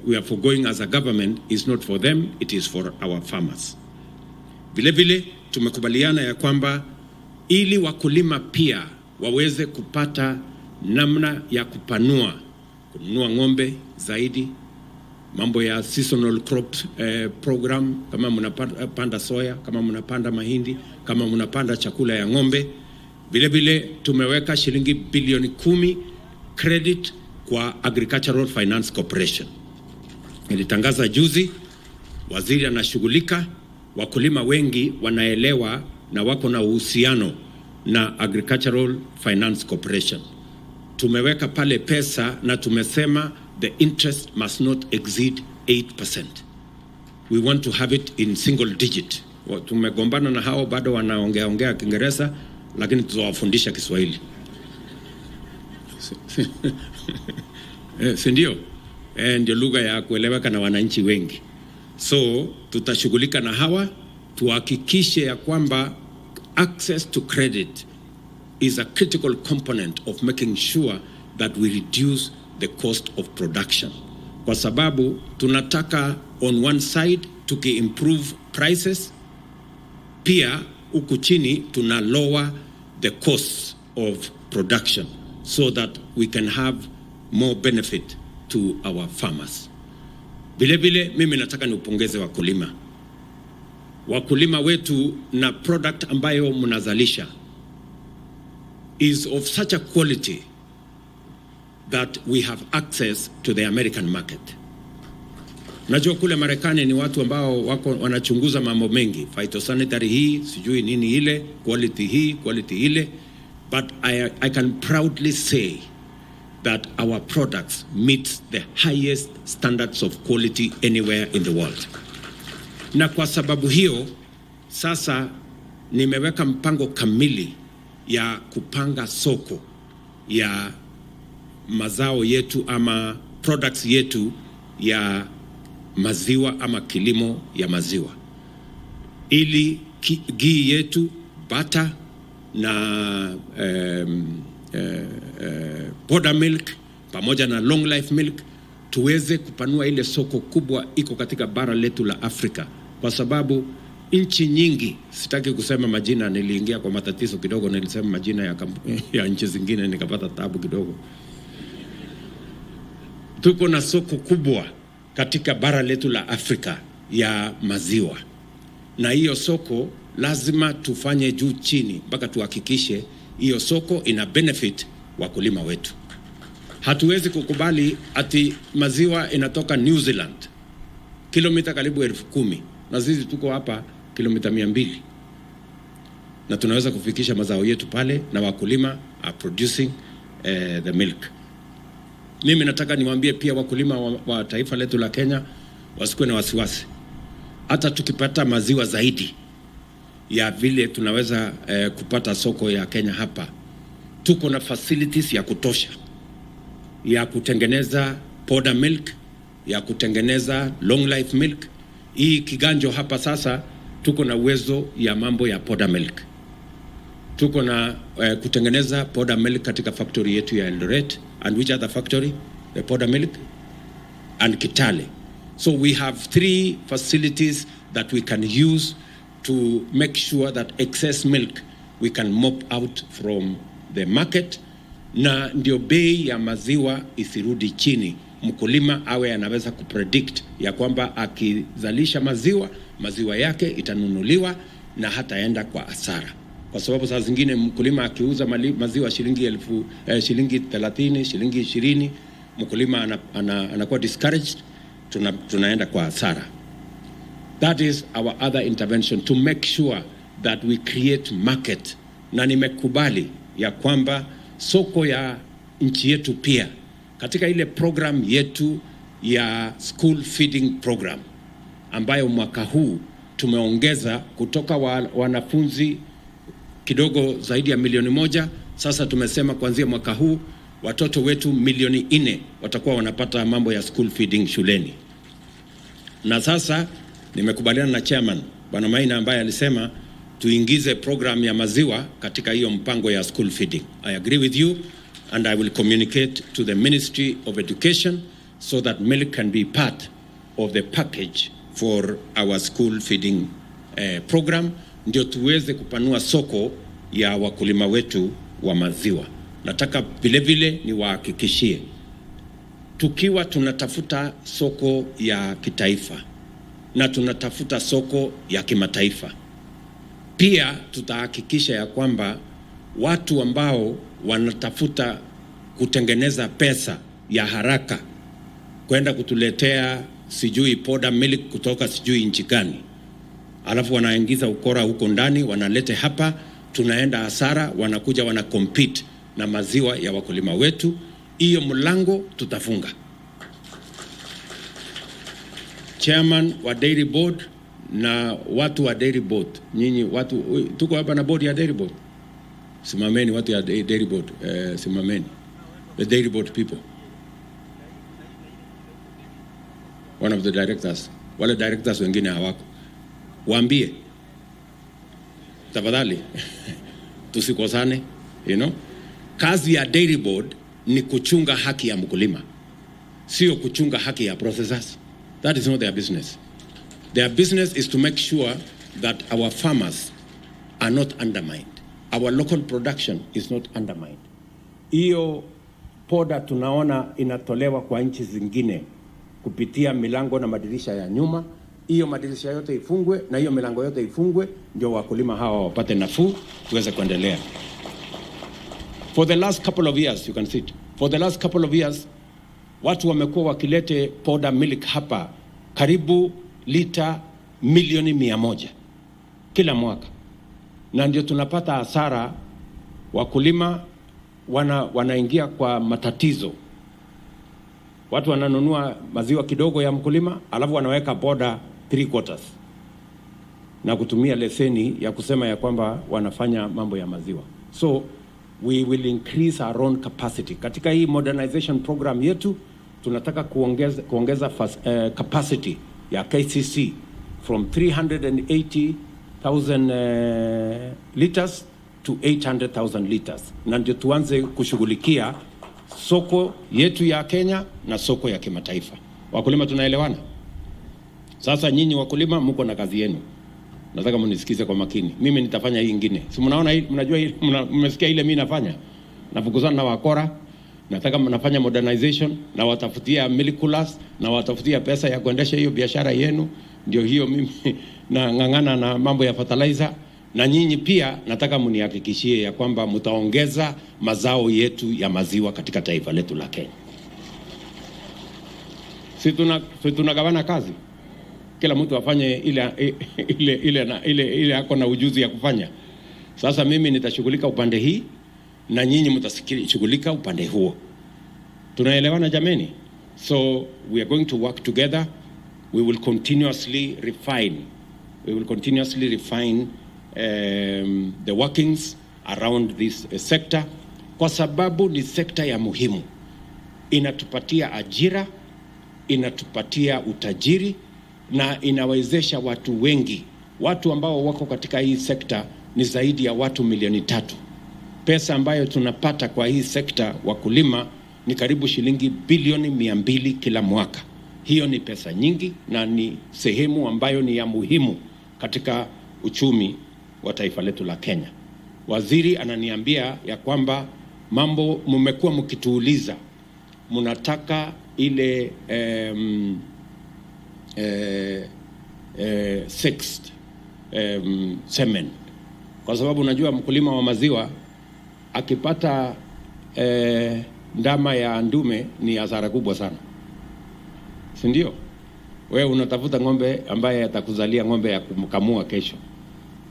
we are forgoing as a government is not for them, it is for our farmers. Vile vile tumekubaliana ya kwamba ili wakulima pia waweze kupata namna ya kununua ng'ombe zaidi, mambo ya seasonal crop program, kama mnapanda soya, kama mnapanda mahindi, kama mnapanda chakula ya ng'ombe. Vile vile tumeweka shilingi bilioni 10 credit kwa Agricultural Finance Corporation. Nilitangaza juzi, waziri anashughulika, wakulima wengi wanaelewa na wako na uhusiano na Agricultural Finance Corporation. Tumeweka pale pesa na tumesema the interest must not exceed 8%. We want to have it in single digit. Tumegombana na hao, bado wanaongea Kiingereza, lakini tutawafundisha Kiswahili. Si ndio? Ndio lugha ya kueleweka na wananchi wengi. So tutashughulika na hawa, tuhakikishe ya kwamba access to credit is a critical component of making sure that we reduce the cost of production. Kwa sababu tunataka on one side tuki-improve prices, pia huku chini tuna lower the costs of production so that we can have more benefit to our farmers. Vile vile mimi nataka niupongeze wakulima. Wakulima wetu na product ambayo mnazalisha is of such a quality that we have access to the American market. Najua kule Marekani ni watu ambao wako wanachunguza mambo mengi, phytosanitary hii, sijui nini ile, quality hii, quality ile, but I can proudly say that our products meet the highest standards of quality anywhere in the world. Na kwa sababu hiyo sasa nimeweka mpango kamili ya kupanga soko ya mazao yetu ama products yetu ya maziwa ama kilimo ya maziwa, ili ghee yetu, butter na powder milk pamoja na long life milk tuweze kupanua ile soko kubwa iko katika bara letu la Afrika, kwa sababu nchi nyingi, sitaki kusema majina, niliingia kwa matatizo kidogo, nilisema majina ya nchi zingine nikapata tabu kidogo. Tuko na soko kubwa katika bara letu la Afrika ya maziwa, na hiyo soko lazima tufanye juu chini mpaka tuhakikishe hiyo soko ina benefit wakulima wetu. Hatuwezi kukubali ati maziwa inatoka New Zealand kilomita karibu 10,000 na sisi tuko hapa kilomita 200, na tunaweza kufikisha mazao yetu pale na wakulima are producing the milk. Mimi nataka niwaambie pia wakulima wa taifa letu la Kenya wasikuwe na wasiwasi. Hata tukipata maziwa zaidi ya vile tunaweza kupata soko ya Kenya hapa, tuko na facilities ya kutosha ya kutengeneza powder milk, ya kutengeneza long life milk. Hii kiganjo hapa sasa tuko na uwezo ya mambo ya powder milk. Tuko na kutengeneza powder milk katika factory yetu ya Eldoret, and which other factory? The powder milk and Kitale. So we have 3 facilities that we can use to make sure that excess milk we can mop out from the market, na ndio bei ya maziwa isirudi chini. Mkulima awe anaweza kupredict ya kwamba akizalisha maziwa yake itanunuliwa na hataenda kwa hasara, kwa sababu saa zingine mkulima akiuza maziwa shilingi 30, shilingi 20, mkulima anakuwa discouraged, tunaenda kwa hasara. That is our other intervention, to make sure that we create market. Na nimekubali ya kwamba soko ya nchi yetu pia katika ile program yetu ya school feeding program, ambayo mwaka huu tumeongeza kutoka wanafunzi kidogo zaidi ya 1,000,000. Sasa tumesema kuanzia mwaka huu watoto wetu 4,000,000 watakuwa wanapata mambo ya school feeding shuleni. Na sasa nimekubaliana na chairman Bwana Maina ambaye alisema tuingize program ya maziwa katika hiyo mpango ya school feeding. I agree with you, and I will communicate to the Ministry of Education so that milk can be part of the package for our school feeding program, ndio tuweze kupanua soko ya wakulima wetu wa maziwa. Nataka vile vile niwahakikishie tukiwa tunatafuta soko ya kitaifa na tunatafuta soko ya kimataifa. Pia tutahakikisha ya kwamba watu ambao wanatafuta kutengeneza pesa ya haraka kwenda kutuletea sijui powder milk kutoka sijui nchi gani, alafu wanaingiza ukora huko ndani, wanalete hapa, tunaenda hasara, wanakuja wana compete na maziwa ya wakulima wetu. Hiyo mlango tutafunga. Chairman wa Dairy Board na watu wa Dairy Board, nyinyi watu tuko hapa na board ya Dairy Board, simameni watu ya Dairy Board, simameni the Dairy Board people. One of the directors, wale directors wengine hawako, waambie tafadhali tusikosane, you know. Kazi ya Dairy Board ni kuchunga haki ya mkulima, sio kuchunga haki ya processors. That is not their business. Their business is to make sure that our farmers are not undermined. Our local production is not undermined. Hiyo poda tunaona inatolewa kwa nchi zingine kupitia milango na madirisha ya nyuma. Hiyo madirisha yote ifungwe na hiyo milango yote ifungwe, ndio wakulima hawa wapate nafuu, tuweze kuendelea. For the last couple of years, you can see it. For the last couple of years, watu wamekuwa wakilete powder milk hapa karibu lita milioni 100 kila mwaka, na ndio tunapata hasara. Wakulima wanaingia kwa matatizo. Watu wananunua maziwa kidogo ya mkulima, alafu wanaweka powder 3/4 na kutumia leseni ya kusema ya kwamba wanafanya mambo ya maziwa. So we will increase our own capacity. Katika hii modernization program yetu tunataka kuongeza capacity ya KCC from 380,000 liters to 800,000 liters. Na ndio tuanze kushughulikia soko yetu ya Kenya na soko ya kimataifa. Wakulima tunaelewana? Sasa nyinyi wakulima mko na kazi yenu. Nataka mnisikize kwa makini. Mimi nitafanya hii nyingine. Si mnaona hii, mnajua hii, mmesikia ile mimi nafanya? Nafukuzana na wakora. Nataka mnafanya modernization na watafutia milk coolers na watafutia pesa ya kuendesha hiyo biashara yenu. Ndio hiyo mimi na ngangana na mambo ya fertilizer. Na nyinyi pia nataka mnihakikishie ya kwamba mtaongeza mazao yetu ya maziwa katika taifa letu la Kenya. Si tunagawana kazi. Kila mtu afanye ile ako na ujuzi ya kufanya. Sasa mimi nitashughulika upande hii na nyinyi mtashughulika upande huo. Tunaelewana jameni? So we are going to work together. We will continuously refine. The workings around this sector, kwa sababu ni sekta ya muhimu. Inatupatia ajira, inatupatia utajiri na inawezesha watu wengi. Watu ambao wako katika hii sekta ni zaidi ya watu 300,000. Pesa ambayo tunapata kwa hii sekta wakulima ni karibu shilingi bilioni 200 kila mwaka. Hiyo ni pesa nyingi na ni sehemu ambayo ni ya muhimu katika uchumi wa taifa letu la Kenya. Waziri ananiambia ya kwamba mambo mmekuwa mkituuliza, mnataka ile sixth semen, kwa sababu unajua mkulima wa maziwa akipata ndama ya ndume ni hasara kubwa sana, si ndio? Wewe unatafuta ng'ombe ambaye atakuzalia ng'ombe ya kumkamua kesho.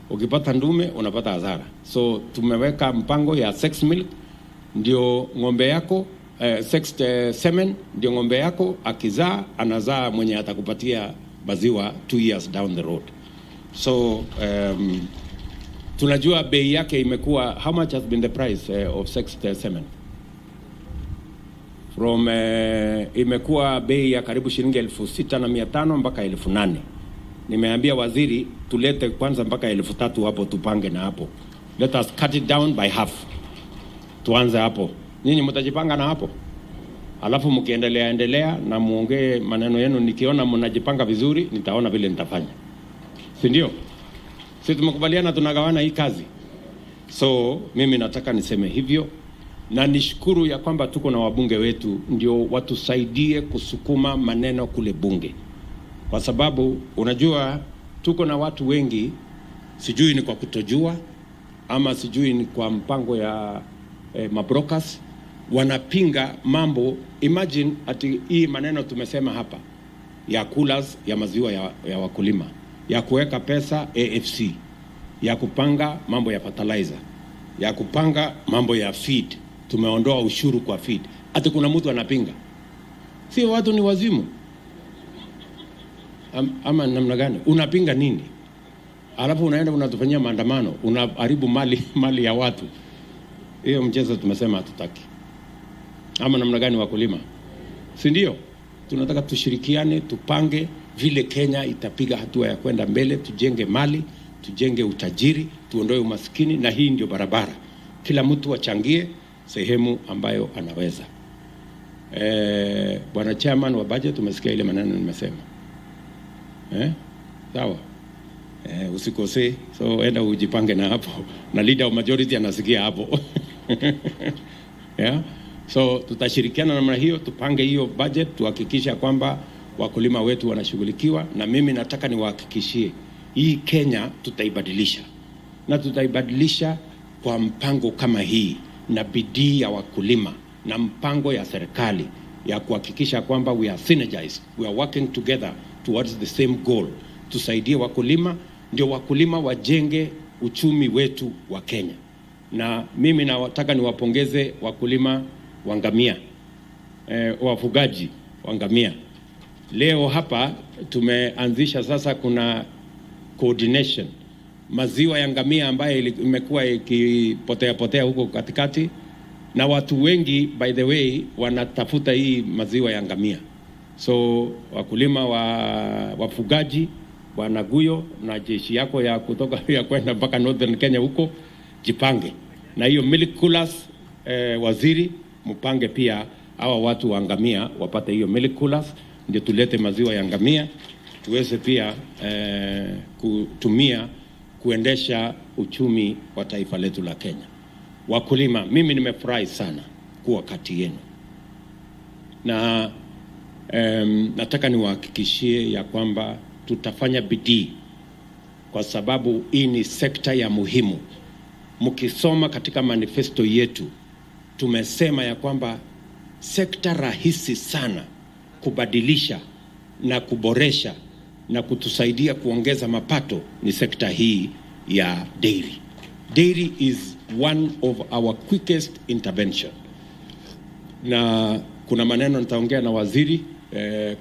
Ukipata ndume unapata hasara. So tumeweka mpango ya sex milk, ndio ng'ombe yako sex semen, ndio ng'ombe yako akizaa anazaa mwenye atakupatia maziwa 2 years down the road. So tunajua bei yake imekuwa, how much has been the price of sex semen? From imekuwa bei ya karibu shilingi 6,500 mpaka 8,000. Nimeambia waziri tulete kwanza mpaka 3,000 hapo, tupange na hapo. Let us cut it down by half. Tuanze hapo. Nyinyi mtajipanga na hapo. Alafu mkiendelea na muongee maneno yenu, nikiona mnajipanga vizuri nitaona vile nitafanya. Si ndio? Sisi tumekubaliana tunagawana hii kazi. So mimi nataka niseme hivyo, na nishukuru ya kwamba tuko na wabunge wetu ndio watusaidie kusukuma maneno kule bunge, kwa sababu unajua tuko na watu wengi, sijui ni kwa kutojua ama sijui ni kwa mpango ya mabrokers, wanapinga mambo. Imagine ati hii maneno tumesema hapa ya coolers ya maziwa ya wakulima, ya kuweka pesa AFC, ya kupanga mambo ya fertilizer, ya kupanga mambo ya feed, tumeondoa ushuru kwa feed. Ati kuna mtu anapinga? Si watu ni wazimu? Ama namna gani? Unapinga nini? Alafu unaenda unatufanyia maandamano, unaharibu mali ya watu. Hiyo mchezo tumesema hatutaki. Ama namna gani wakulima? Si ndio? Tunataka tushirikiane, tupange vile Kenya itapiga hatua ya kwenda mbele, tujenge mali, tujenge utajiri, tuondoe umaskini, na hii ndio barabara. Kila mtu achangie sehemu ambayo anaweza. Bwana chairman wa budget, umesikia ile maneno nimesema. Sawa? Usikose, so enda ujipange na hapo. Na leader of majority anasikia hapo. Yeah? So tutashirikiana namna hiyo, tupange hiyo budget, tuhakikisha kwamba wakulima wetu wanashughulikiwa, na mimi nataka niwahakikishie hii Kenya tutaibadilisha. Na tutaibadilisha kwa mpango kama hii, na bidii ya wakulima, na mpango ya serikali ya kuhakikisha kwamba we are synergized, we are working together towards the same goal. Tusaidie wakulima, ndio wakulima wajenge uchumi wetu wa Kenya. Na mimi nataka niwapongeze wakulima wa ngamia, wafugaji wa ngamia. Leo hapa tumeanzisha sasa, kuna coordination. Maziwa ya ngamia ambayo imekuwa ikipotea huko katikati, na watu wengi by the way wanatafuta hii maziwa ya ngamia. So wakulima wafugaji wanaguyo na jeshi yako ya kutoka ya kwenda mpaka Northern Kenya huko, jipange. Na hiyo milk coolers, waziri mpange pia hawa watu wa ngamia wapate hiyo milk coolers, ndio tulete maziwa ya ngamia tuweze pia kutumia kuendesha uchumi wa taifa letu la Kenya. Wakulima, mimi nimefurahi sana kuwa kati yenu, na nataka niwahakikishie ya kwamba tutafanya bidii, kwa sababu hii ni sekta ya muhimu. Mkisoma katika manifesto yetu tumesema ya kwamba sekta rahisi sana kubadilisha na kuboresha na kutusaidia kuongeza mapato ni sekta hii ya dairy. Dairy is one of our quickest intervention. Na kuna maneno nitaongea na waziri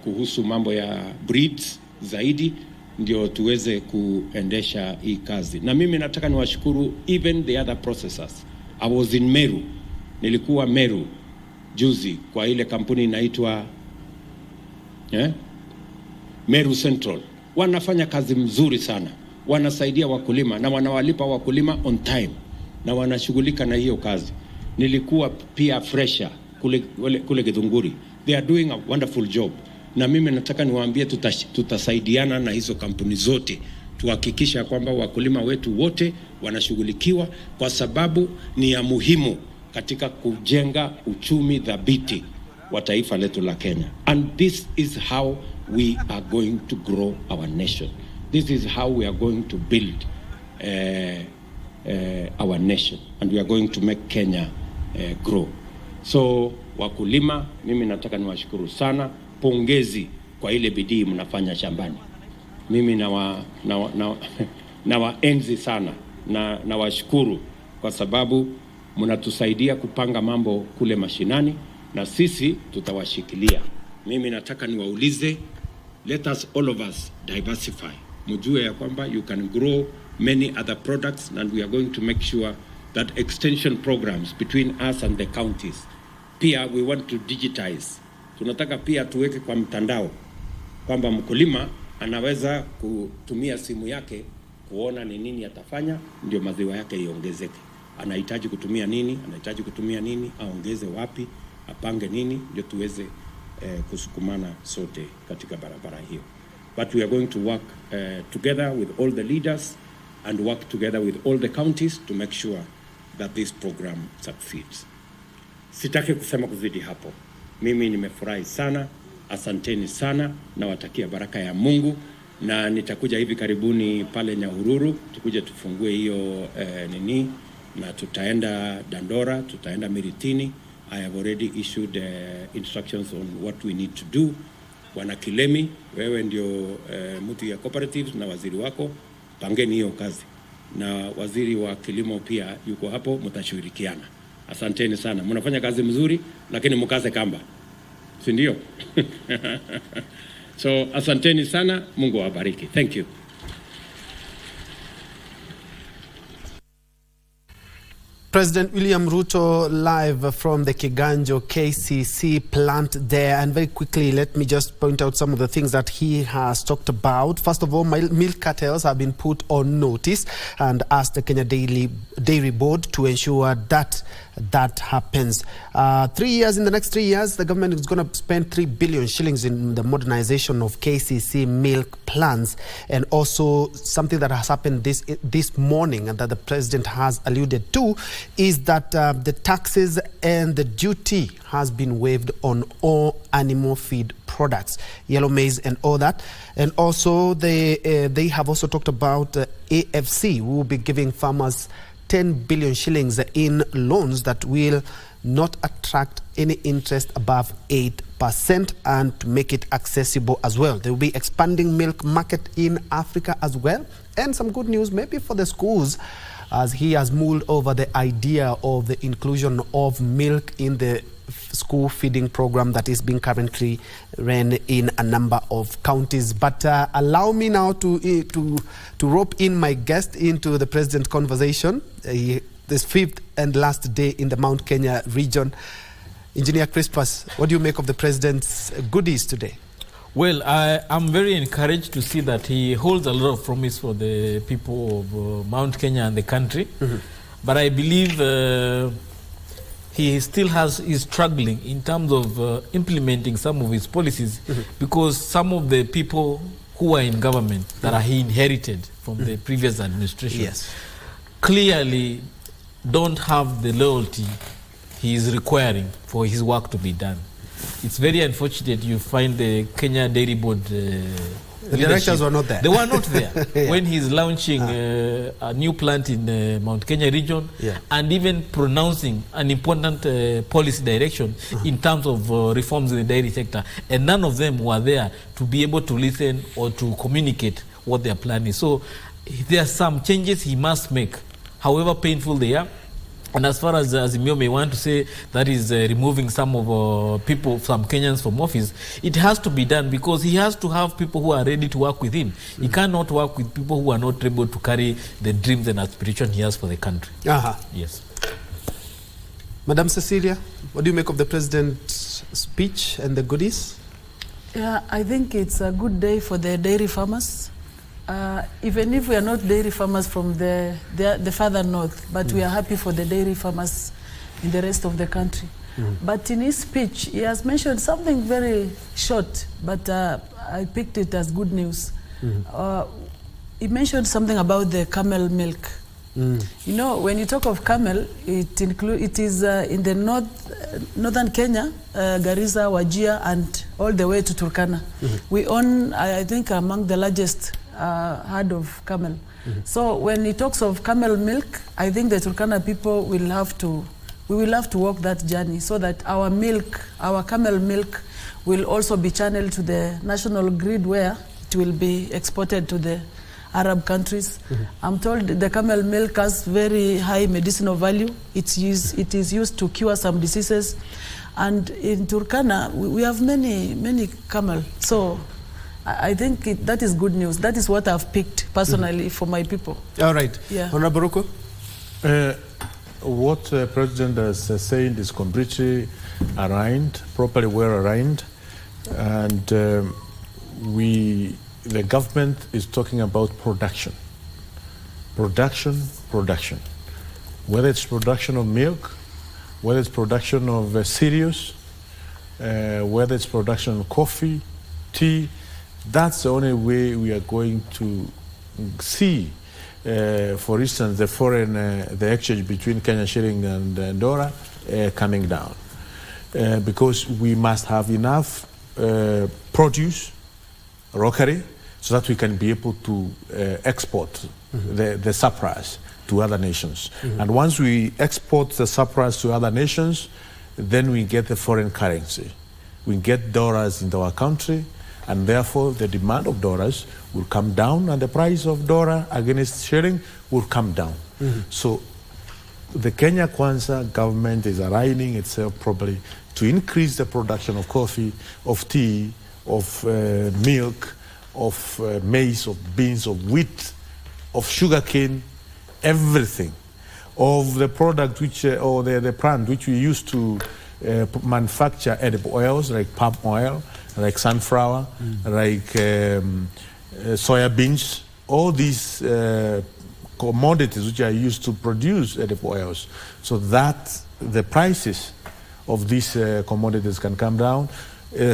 kuhusu mambo ya breeds zaidi, ndio tuweze kuendesha hii kazi. Na mimi nataka niwashukuru even the other processors. I was in Meru, nilikuwa Meru juzi kwa ile kampuni inaitwa Meru Central. Wanafanya kazi mzuri sana, wanasaidia wakulima na wanawalipa wakulima on time, na wanashughulika na hiyo kazi. Nilikuwa pia Fresha kule Githunguri. They are doing a wonderful job. Na mimi nataka niwaambie tutasaidiana na hizo kampuni zote, tuhakikisha kwamba wakulima wetu wote wanashughulikiwa, kwa sababu ni ya muhimu katika kujenga uchumi thabiti wa taifa letu la Kenya. And this is how we are going to grow our nation. This is how we are going to build our nation, and we are going to make Kenya grow. So wakulima, mimi nataka niwashukuru sana, pongezi kwa ile bidii mnafanya shambani. Mimi na waenzi sana, na washukuru kwa sababu mnatusaidia kupanga mambo kule mashinani, na sisi tutawashikilia. Mimi nataka niwaulize, let us all of us diversify. Mjue ya kwamba you can grow many other products, and we are going to make sure that extension programs between us and the counties. Pia we want to digitize. Tunataka pia tuweke kwa mtandao kwamba mkulima anaweza kutumia simu yake kuona ni nini atafanya ndio maziwa yake iongezeke. Anahitaji kutumia nini, aongeze wapi, apange nini, ndio tuweze kusukumana sote katika barabara hiyo. But we are going to work together with all the leaders and work together with all the counties to make sure that this program succeeds. Sitaki kusema kuzidi hapo. Mimi nimefurahi sana, asanteni sana, na watakia baraka ya Mungu, na nitakuja hivi karibuni pale Nyahururu, tukuje tufungue hiyo na tutaenda Dandora, tutaenda Miritini. I have already issued instructions on what we need to do. Bwana Kilemi, wewe ndio mtu ya cooperatives na waziri wako, pangeni hiyo kazi. Na waziri wa kilimo pia yuko hapo, mtashirikiana. Asanteni sana. Mnafanya kazi mzuri, lakini mkaze kamba. Si ndio? So asanteni sana, Mungu awabariki. Thank you.
President William Ruto live from the Kiganjo KCC plant there. And very quickly, let me just point out some of the things that he has talked about. First of all, milk cartels have been put on notice and asked the Kenya Dairy Board to ensure that that happens. In the next 3 years, the government is going to spend 3 billion shillings in the modernization of KCC milk plants. And also something that has happened this morning and that the president has alluded to is that the taxes and the duty has been waived on all animal feed products, yellow maize and all that. And also they have also talked about AFC, who will be giving farmers 10 billion shillings in loans that will not attract any interest above 8% and to make it accessible as well. They will be expanding milk market in Africa as well. And some good news maybe for the schools, as he has mulled over the idea of the inclusion of milk in the school feeding program that is being currently ran in a number of counties. But allow me now to rope in my guest into the president's conversation. This fifth and last day in the Mount Kenya region. Engineer Crispus, what do you make of the president's goodies today?
Well, I'm very encouraged to see that he holds a lot of promise for the people of Mount Kenya and the country. Mm-hmm. But I believe he still is struggling in terms of implementing some of his policies, mm-hmm. because some of the people who are in government that he inherited from the previous administration clearly don't have the loyalty he is requiring for his work to be done. It's very unfortunate you find the Kenya Dairy Board
the directors were not there.
They were not there when he's launching a new plant in Mount Kenya region, and even pronouncing an important policy direction in terms of reforms in the dairy sector. And none of them were there to be able to listen or to communicate what their plan is. So there are some changes he must make, however painful they are. And as far as Azimio may want to say that is removing some of people, some Kenyans from office, it has to be done because he has to have people who are ready to work with him. He cannot work with people who are not able to carry the dreams and aspirations he has for the country. Yes.
Madam Cecilia, what do you make of the president's speech and the goodies?
Yeah, I think it's a good day for the dairy farmers. Even if we are not dairy farmers from the further north, but we are happy for the dairy farmers in the rest of the country. But in his speech, he has mentioned something very short, but I picked it as good news. He mentioned something about the camel milk. You know, when you talk of camel, it is in the northern Kenya, Garissa, Wajir, and all the way to Turkana. We own, I think, among the largest herd of camel. So when he talks of camel milk, I think the Turkana people will have to walk that journey so that our milk, our camel milk, will also be channeled to the national grid where it will be exported to the Arab countries. I'm told the camel milk has very high medicinal value. It is used to cure some diseases, and in Turkana we have many camel. So I think that is good news. That is what I've picked personally for my people.
All right.
Yeah.
Honorable Roko?
What the President has said is completely aligned, properly well aligned. And the government is talking about production. Production. Whether it's production of milk, whether it's production of cereals, whether it's production of coffee, tea, that's the only way we are going to see, for instance, the exchange between Kenya shilling and Dora coming down. because we must have enough produce, rockery, so that we can be able to export the surplus to other nations. And once we export the surplus to other nations, then we get the foreign currency. We get dollars into our country, and therefore the demand of dollars will come down and the price of dollar against shilling will come down. So the Kenya Kwanza government is aligning itself probably to increase the production of coffee, of tea, of milk, of maize, of beans, of wheat, of sugarcane, everything, of the product which, or the plant which we use to manufacture edible oils like palm oil, like sunflower, like soya beans, all these commodities which are used to produce edible oils, so that the prices of these commodities can come down.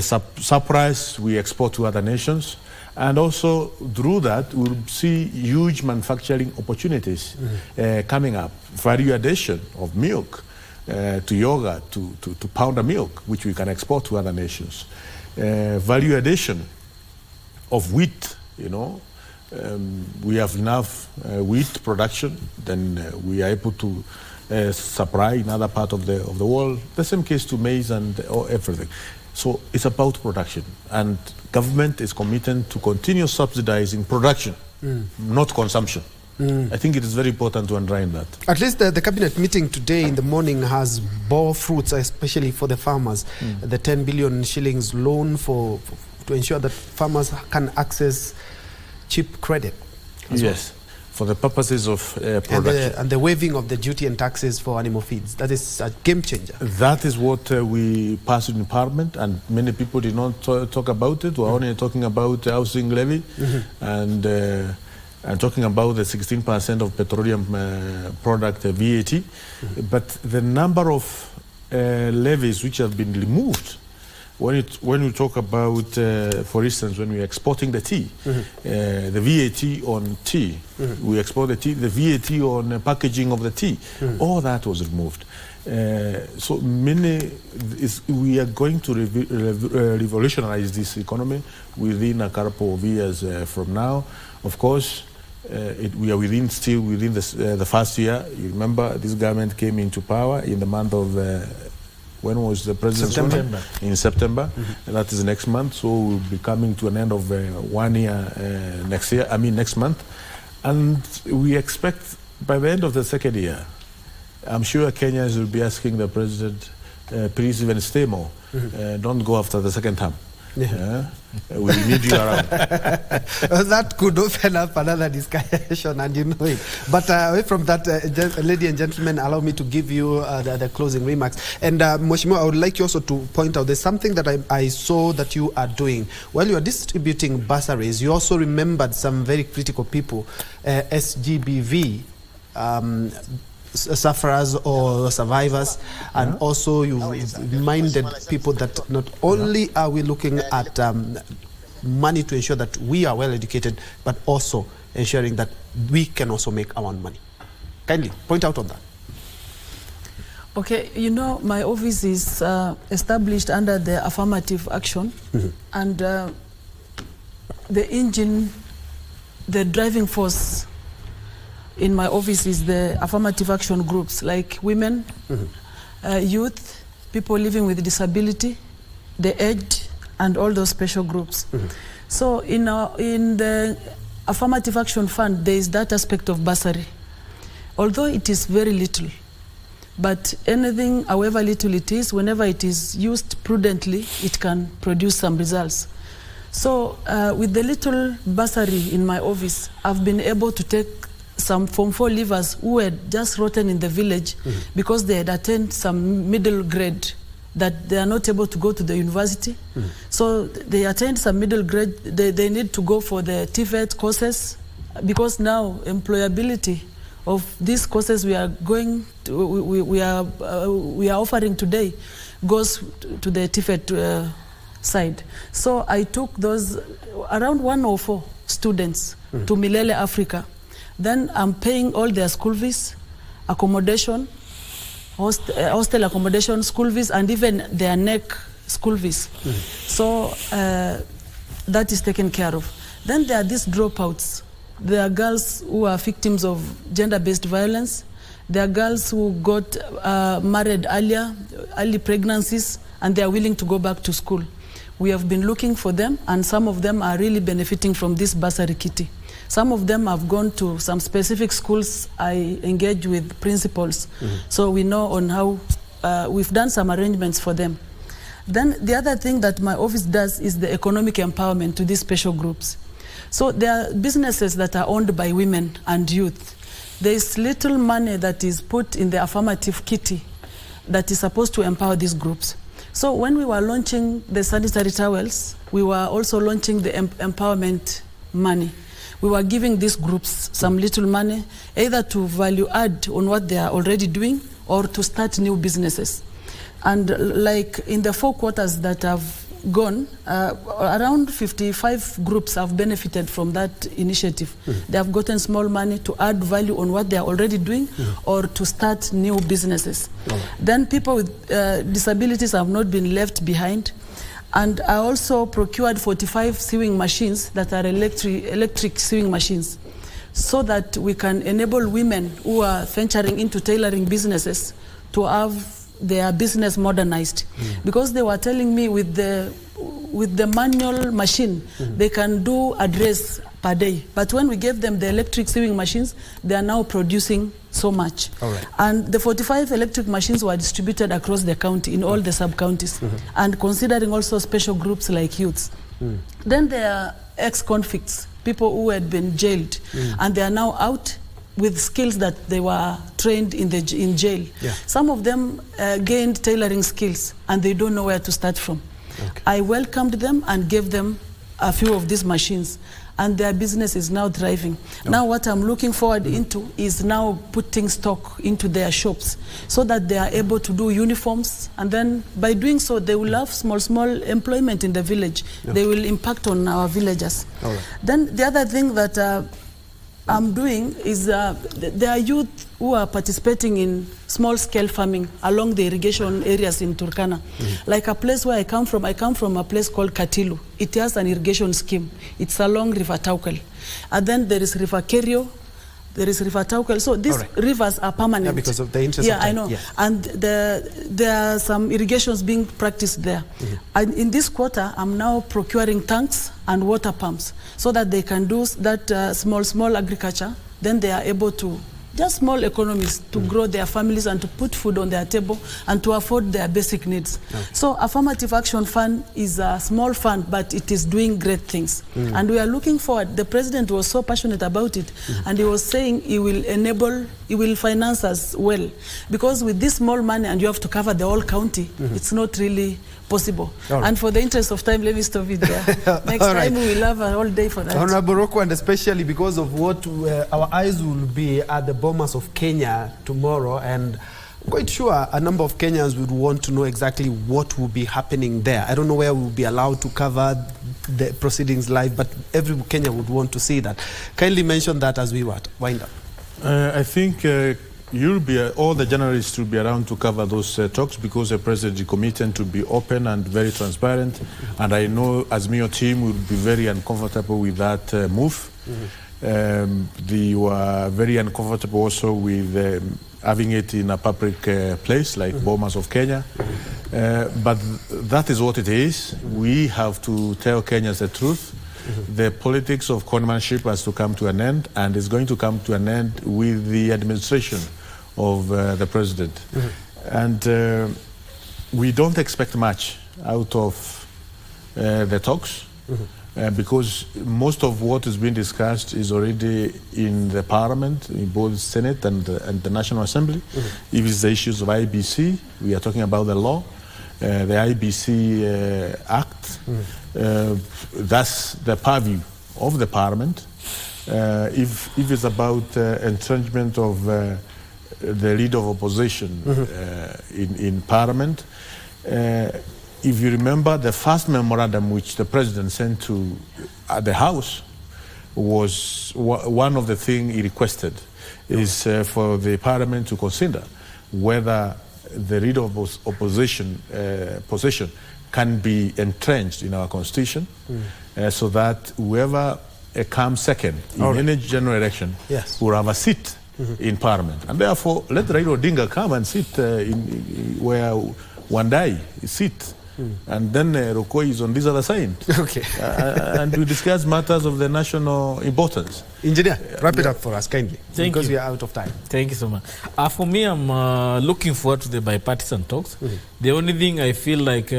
Surplus we export to other nations, and also through that we'll see huge manufacturing opportunities coming up. Value addition of milk to yogurt, to powder milk, which we can export to other nations. Value addition of wheat, you know, we have enough wheat production, then we are able to supply in other part of the world. The same case to maize and everything. So it's about production, and government is committed to continue subsidizing production, not consumption. I think it is very important to underline that.
At least the cabinet meeting today in the morning has bore fruits, especially for the farmers. The 10 billion shillings loan to ensure that farmers can access cheap credit.
Yes, for the purposes of production.
And the waiving of the duty and taxes for animal feeds. That is a game changer.
That is what we passed in Parliament, and many people did not talk about it. We're only talking about the housing levy and talking about the 16% of petroleum product VAT. But the number of levies which have been removed, when you talk about, for instance, when we're exporting the tea, the VAT on tea, we export the tea, the VAT on packaging of the tea, all that was removed. So we are going to revolutionize this economy within a couple of years from now. Of course, we are still within the first year. You remember this government came into power in the month of when was the president's
September.
In September. And that is next month. So we'll be coming to an end of 1 year next month. And we expect by the end of the second year, I'm sure Kenyans will be asking the president, please even stay more. Don't go after the second term. We need you around.
That could open up another discussion, and you know it. But away from that, ladies and gentlemen, allow me to give you the closing remarks. And Mheshimiwa, I would like you also to point out there's something that I saw that you are doing. While you are distributing bursaries, you also remembered some very critical people, SGBV, sufferers or survivors, and also you reminded people that not only are we looking at money to ensure that we are well educated, but also ensuring that we can also make our own money. Kindly point out on that.
Okay, you know, my office is established under the affirmative action, and the engine, the driving force in my office is the affirmative action groups like women, youth, people living with disability, the aged, and all those special groups. So in the affirmative action fund, there is that aspect of bursary. Although it is very little, but anything, however little it is, whenever it is used prudently, it can produce some results. So with the little bursary in my office, I've been able to take some Form 4 leavers who had just rotten in the village because they had attained some middle grade that they are not able to go to the university. So they attained some middle grade. They need to go for the TVET courses, because now employability of these courses we are going to, we are offering today goes to the TVET side. So I took those around 104 students to Milele, Africa. Then I'm paying all their school fees, accommodation, hostel accommodation, school fees, and even their NEC school fees. So that is taken care of. Then there are these dropouts. There are girls who are victims of gender-based violence. There are girls who got married earlier, early pregnancies, and they are willing to go back to school. We have been looking for them, and some of them are really benefiting from this bursary kitty. Some of them have gone to some specific schools. I engage with principals, so we know on how we've done some arrangements for them. Then the other thing that my office does is the economic empowerment to these special groups. So there are businesses that are owned by women and youth. There is little money that is put in the affirmative kitty that is supposed to empower these groups. So when we were launching the sanitary towels, we were also launching the empowerment money. We were giving these groups some little money, either to value add on what they are already doing or to start new businesses. And like in the 4 quarters that have gone, around 55 groups have benefited from that initiative. They have gotten small money to add value on what they are already doing or to start new businesses. Then people with disabilities have not been left behind. And I also procured 45 sewing machines that are electric sewing machines, so that we can enable women who are venturing into tailoring businesses to have their business modernized. Because they were telling me with the manual machine, they can do a dress per day. But when we gave them the electric sewing machines, they are now producing so much. And the 45 electric machines were distributed across the county, in all the sub-counties, and considering also special groups like youths. Then there are ex-convicts, people who had been jailed, and they are now out with skills that they were trained in jail. Some of them gained tailoring skills, and they don't know where to start from. I welcomed them and gave them a few of these machines, and their business is now thriving. Now what I'm looking forward into is now putting stock into their shops so that they are able to do uniforms, and then by doing so they will have small employment in the village. They will impact on our villagers. Then the other thing that I'm doing is there are youth who are participating in small-scale farming along the irrigation areas in Turkana. Like a place where I come from a place called Katilu. It has an irrigation scheme. It's along River Taukel. And then there is River Kerio, there is River Taukel. So these rivers are permanent.
Yeah, because of the interest of time.
I know. And there are some irrigations being practiced there. And in this quarter, I'm now procuring tanks and water pumps so that they can do that small agriculture. Then they are able to, just small economies, to grow their families and to put food on their table and to afford their basic needs. So Affirmative Action Fund is a small fund, but it is doing great things. And we are looking forward. The president was so passionate about it, and he was saying he will finance us well. Because with this small money, and you have to cover the whole county, it's not really possible. And for the interest of time, let me stop it there. Next time we will have a whole day for that.
Honorable Rocco, and especially because of what our eyes will be at the Bomas of Kenya tomorrow, and I'm quite sure a number of Kenyans would want to know exactly what will be happening there. I don't know where we'll be allowed to cover the proceedings live, but every Kenyan would want to see that. Kindly mention that as we wind up.
I think all the journalists will be around to cover those talks, because the president is committed to be open and very transparent. And I know as your team will be very uncomfortable with that move. They were very uncomfortable also with having it in a public place like Bomas of Kenya. But that is what it is. We have to tell Kenyans the truth. The politics of conmanship has to come to an end, and it's going to come to an end with the administration of the president. And we don't expect much out of the talks, because most of what is being discussed is already in the parliament, in both Senate and the National Assembly. If it's the issues of IBC, we are talking about the law, the IBC Act. That's the purview of the parliament. If it's about entrenchment of the leader of opposition in parliament, if you remember, the first memorandum which the president sent to the House was one of the things he requested is for the parliament to consider whether the leader of opposition position can be entrenched in our constitution, so that whoever comes second in any general election will have a seat in parliament. And therefore, let Raila Odinga come and sit where Wandai sit. And then Rokoi is on this other side. Okay. And we discuss matters of the national importance.
Engineer, wrap it up for us, kindly.
Thank
because
you.
we are out of time.
Thank you so much. For me, I'm looking forward to the bipartisan talks. The only thing I feel like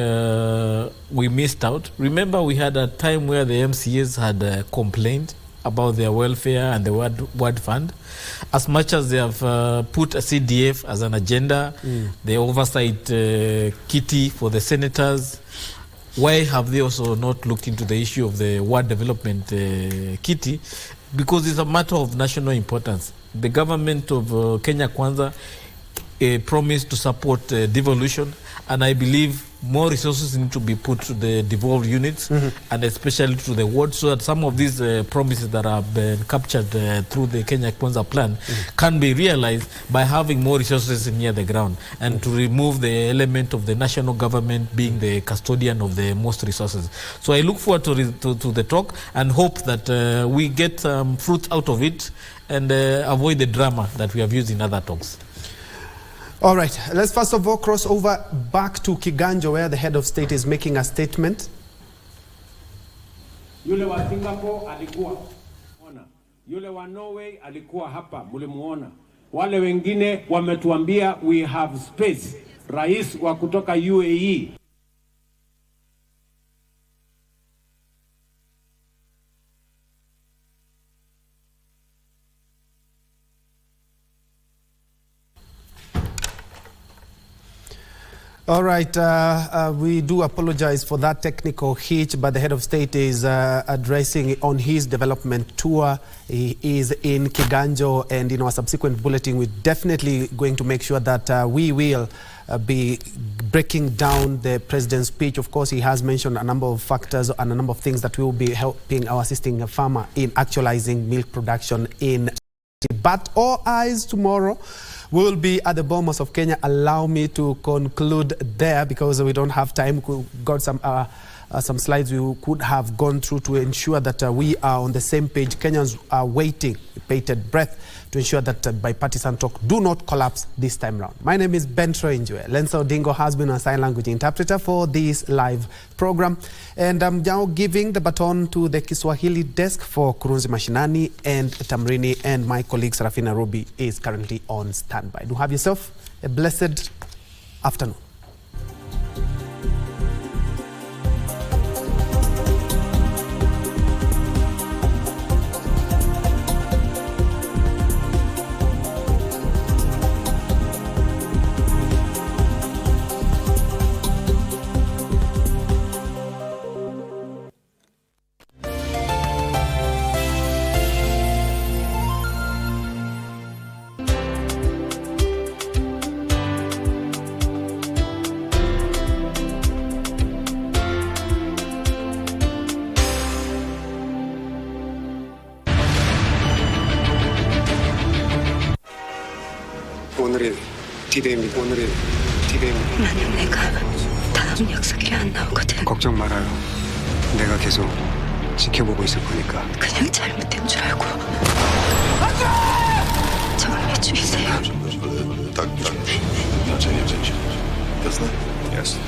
we missed out, remember we had a time where the MCAs had complained about their welfare and the word fund. As much as they have put a CDF as an agenda, the oversight kitty for the senators, why have they also not looked into the issue of the word development kitty? Because it's a matter of national importance. The government of Kenya Kwanza promised to support devolution, and I believe more resources need to be put to the devolved units and especially to the wards, so that some of these promises that have been captured through the Kenya Kwanza plan can be realized by having more resources near the ground, and to remove the element of the national government being the custodian of the most resources. So I look forward to the talk and hope that we get fruit out of it and avoid the drama that we have used in other talks.
All right, let's first of all cross over back to Kiganjo, where the head of state is making a statement.
Yule wa Singapore alikuwa ona. Yule wa Norway alikuwa hapa, mulimuona. Wale wengine wametuambia we have space. Rais wa kutoka UAE
All right, we do apologize for that technical hitch, but the head of state is addressing on his development tour. He is in Kiganjo, and in our subsequent bulletin, we're definitely going to make sure that we will be breaking down the president's speech. Of course, he has mentioned a number of factors and a number of things that will be helping or assisting a farmer in actualizing milk production in. But all eyes tomorrow will be at the Bomas of Kenya. Allow me to conclude there because we don't have time. We got some slides we could have gone through to ensure that we are on the same page. Kenyans are waiting with bated breath to ensure that bipartisan talk do not collapse this time round. My name is Njue. Lensa Odingo has been a sign language interpreter for this live program. And I'm now giving the baton to the Kiswahili desk for Kurunzi Mashinani and Tamrini, and my colleague Sarafina Ruby is currently on standby. Do have yourself a blessed afternoon.
오늘의 디데이입니다. 오늘의 디데이입니다.
나는 내가 다음 약속이 안 나오거든.
걱정 말아요. 내가 계속 지켜보고 있을 거니까.
그냥 잘못된 줄 알고. 저걸 왜 죽이세요?
Так, женщина. Ясно? Ясно.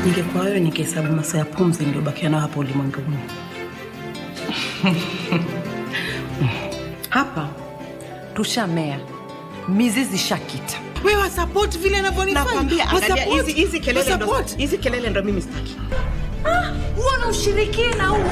Ningekuwa wewe ningehesabu masaa ya pumzi niliyobakia nayo hapo ulimwenguni.
Hapa tushamea, mizizi shakita.
Wewe support vile anavyonifanya.
Nakwambia angalia hizi kelele ndo mimi sitaki.
Huo ni ushirikina huu.